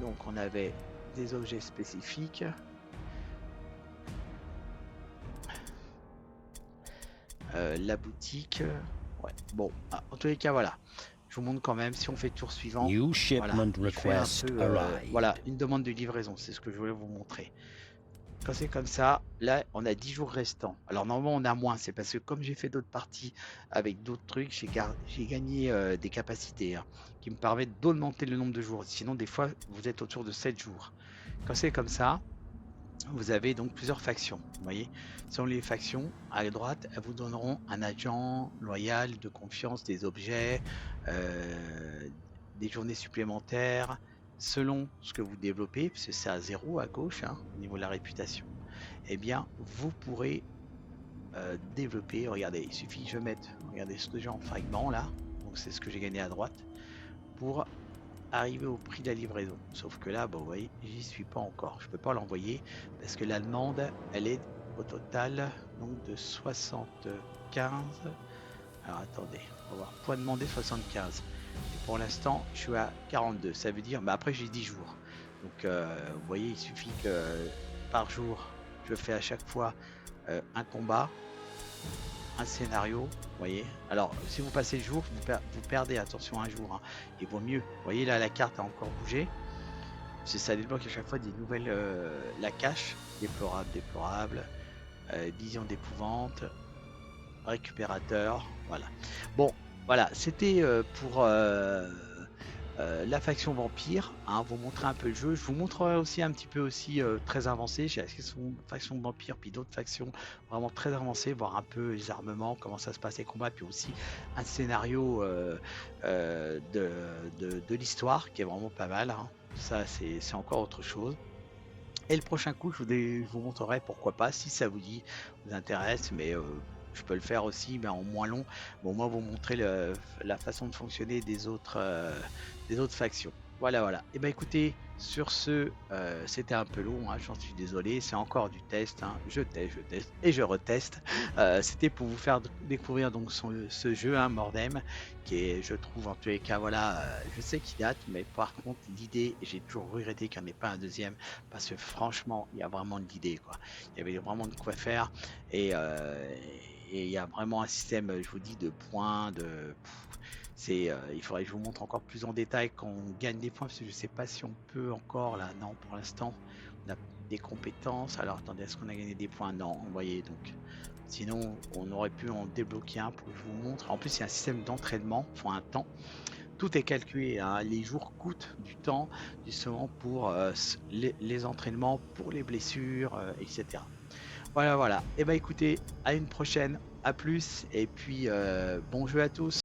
S1: donc on avait des objets spécifiques. La boutique. Ouais, bon, en tous les cas, voilà. Je vous montre quand même, si on fait le tour suivant,
S3: New
S1: voilà,
S3: shipment
S1: il fait un
S3: request
S1: peu,
S3: arrived.
S1: voilà, une demande de livraison, c'est ce que je voulais vous montrer. Quand c'est comme ça, là, on a 10 jours restants. Alors normalement, on a moins, c'est parce que comme j'ai fait d'autres parties avec d'autres trucs, j'ai gagné des capacités hein, qui me permettent d'augmenter le nombre de jours. Sinon, des fois, vous êtes autour de 7 jours. Quand c'est comme ça, vous avez donc plusieurs factions. Vous voyez, selon les factions, à droite, elles vous donneront un agent loyal de confiance, des objets, des journées supplémentaires, selon ce que vous développez, parce que c'est à 0 à gauche, hein, au niveau de la réputation. Eh bien, vous pourrez développer. Regardez, il suffit que je mette, regardez ce que j'ai en fragment là, donc c'est ce que j'ai gagné à droite, pour arriver au prix de la livraison. Sauf que là, bon, vous voyez, j'y suis pas encore. Je peux pas l'envoyer parce que la demande, elle est au total donc de 75. Alors attendez, on va voir. Point demandé 75. Et pour l'instant, je suis à 42. Ça veut dire, mais après j'ai 10 jours. Donc vous voyez, il suffit que par jour, je fais à chaque fois un combat, un scénario, vous voyez. Alors, si vous passez le jour, vous perdez, attention, un jour. Hein. Il vaut mieux. Vous voyez, là, la carte a encore bougé. C'est ça débloque à chaque fois des nouvelles... la cache, déplorable, déplorable. Vision d'épouvante. Récupérateur, voilà. Bon, voilà, c'était pour la faction vampire, hein, vous montrer un peu le jeu. Je vous montrerai aussi un petit peu aussi très avancé. J'ai la faction vampire, puis d'autres factions vraiment très avancées, voir un peu les armements, comment ça se passe les combats, puis aussi un scénario de l'histoire qui est vraiment pas mal. Hein. Ça, c'est encore autre chose. Et le prochain coup, je vous montrerai pourquoi pas, si ça vous intéresse, mais je peux le faire aussi, mais en moins long. Bon, moi, vous montrer la façon de fonctionner des autres factions. Voilà, voilà. Et ben écoutez, sur ce, c'était un peu long, hein, j'en suis désolé, c'est encore du test, hein. Je teste et je reteste. C'était pour vous faire découvrir donc ce jeu, hein, Mordem, qui est, je trouve, en tous les cas, voilà, je sais qu'il date, mais par contre, l'idée, j'ai toujours regretté qu'il n'y en ait pas un deuxième, parce que franchement, il y a vraiment de l'idée, quoi. Il y avait vraiment de quoi faire, et il y a vraiment un système, je vous dis, de points, il faudrait que je vous montre encore plus en détail quand on gagne des points, parce que je sais pas si on peut encore là. Non, pour l'instant, on a des compétences. Alors attendez, est-ce qu'on a gagné des points? Non, vous voyez, donc sinon on aurait pu en débloquer un pour que je vous montre. En plus, il y a un système d'entraînement, il faut un temps. Tout est calculé, hein. Les jours coûtent du temps, justement pour les entraînements, pour les blessures, etc. Voilà, voilà. Et bah écoutez, à une prochaine, à plus, et puis bon jeu à tous.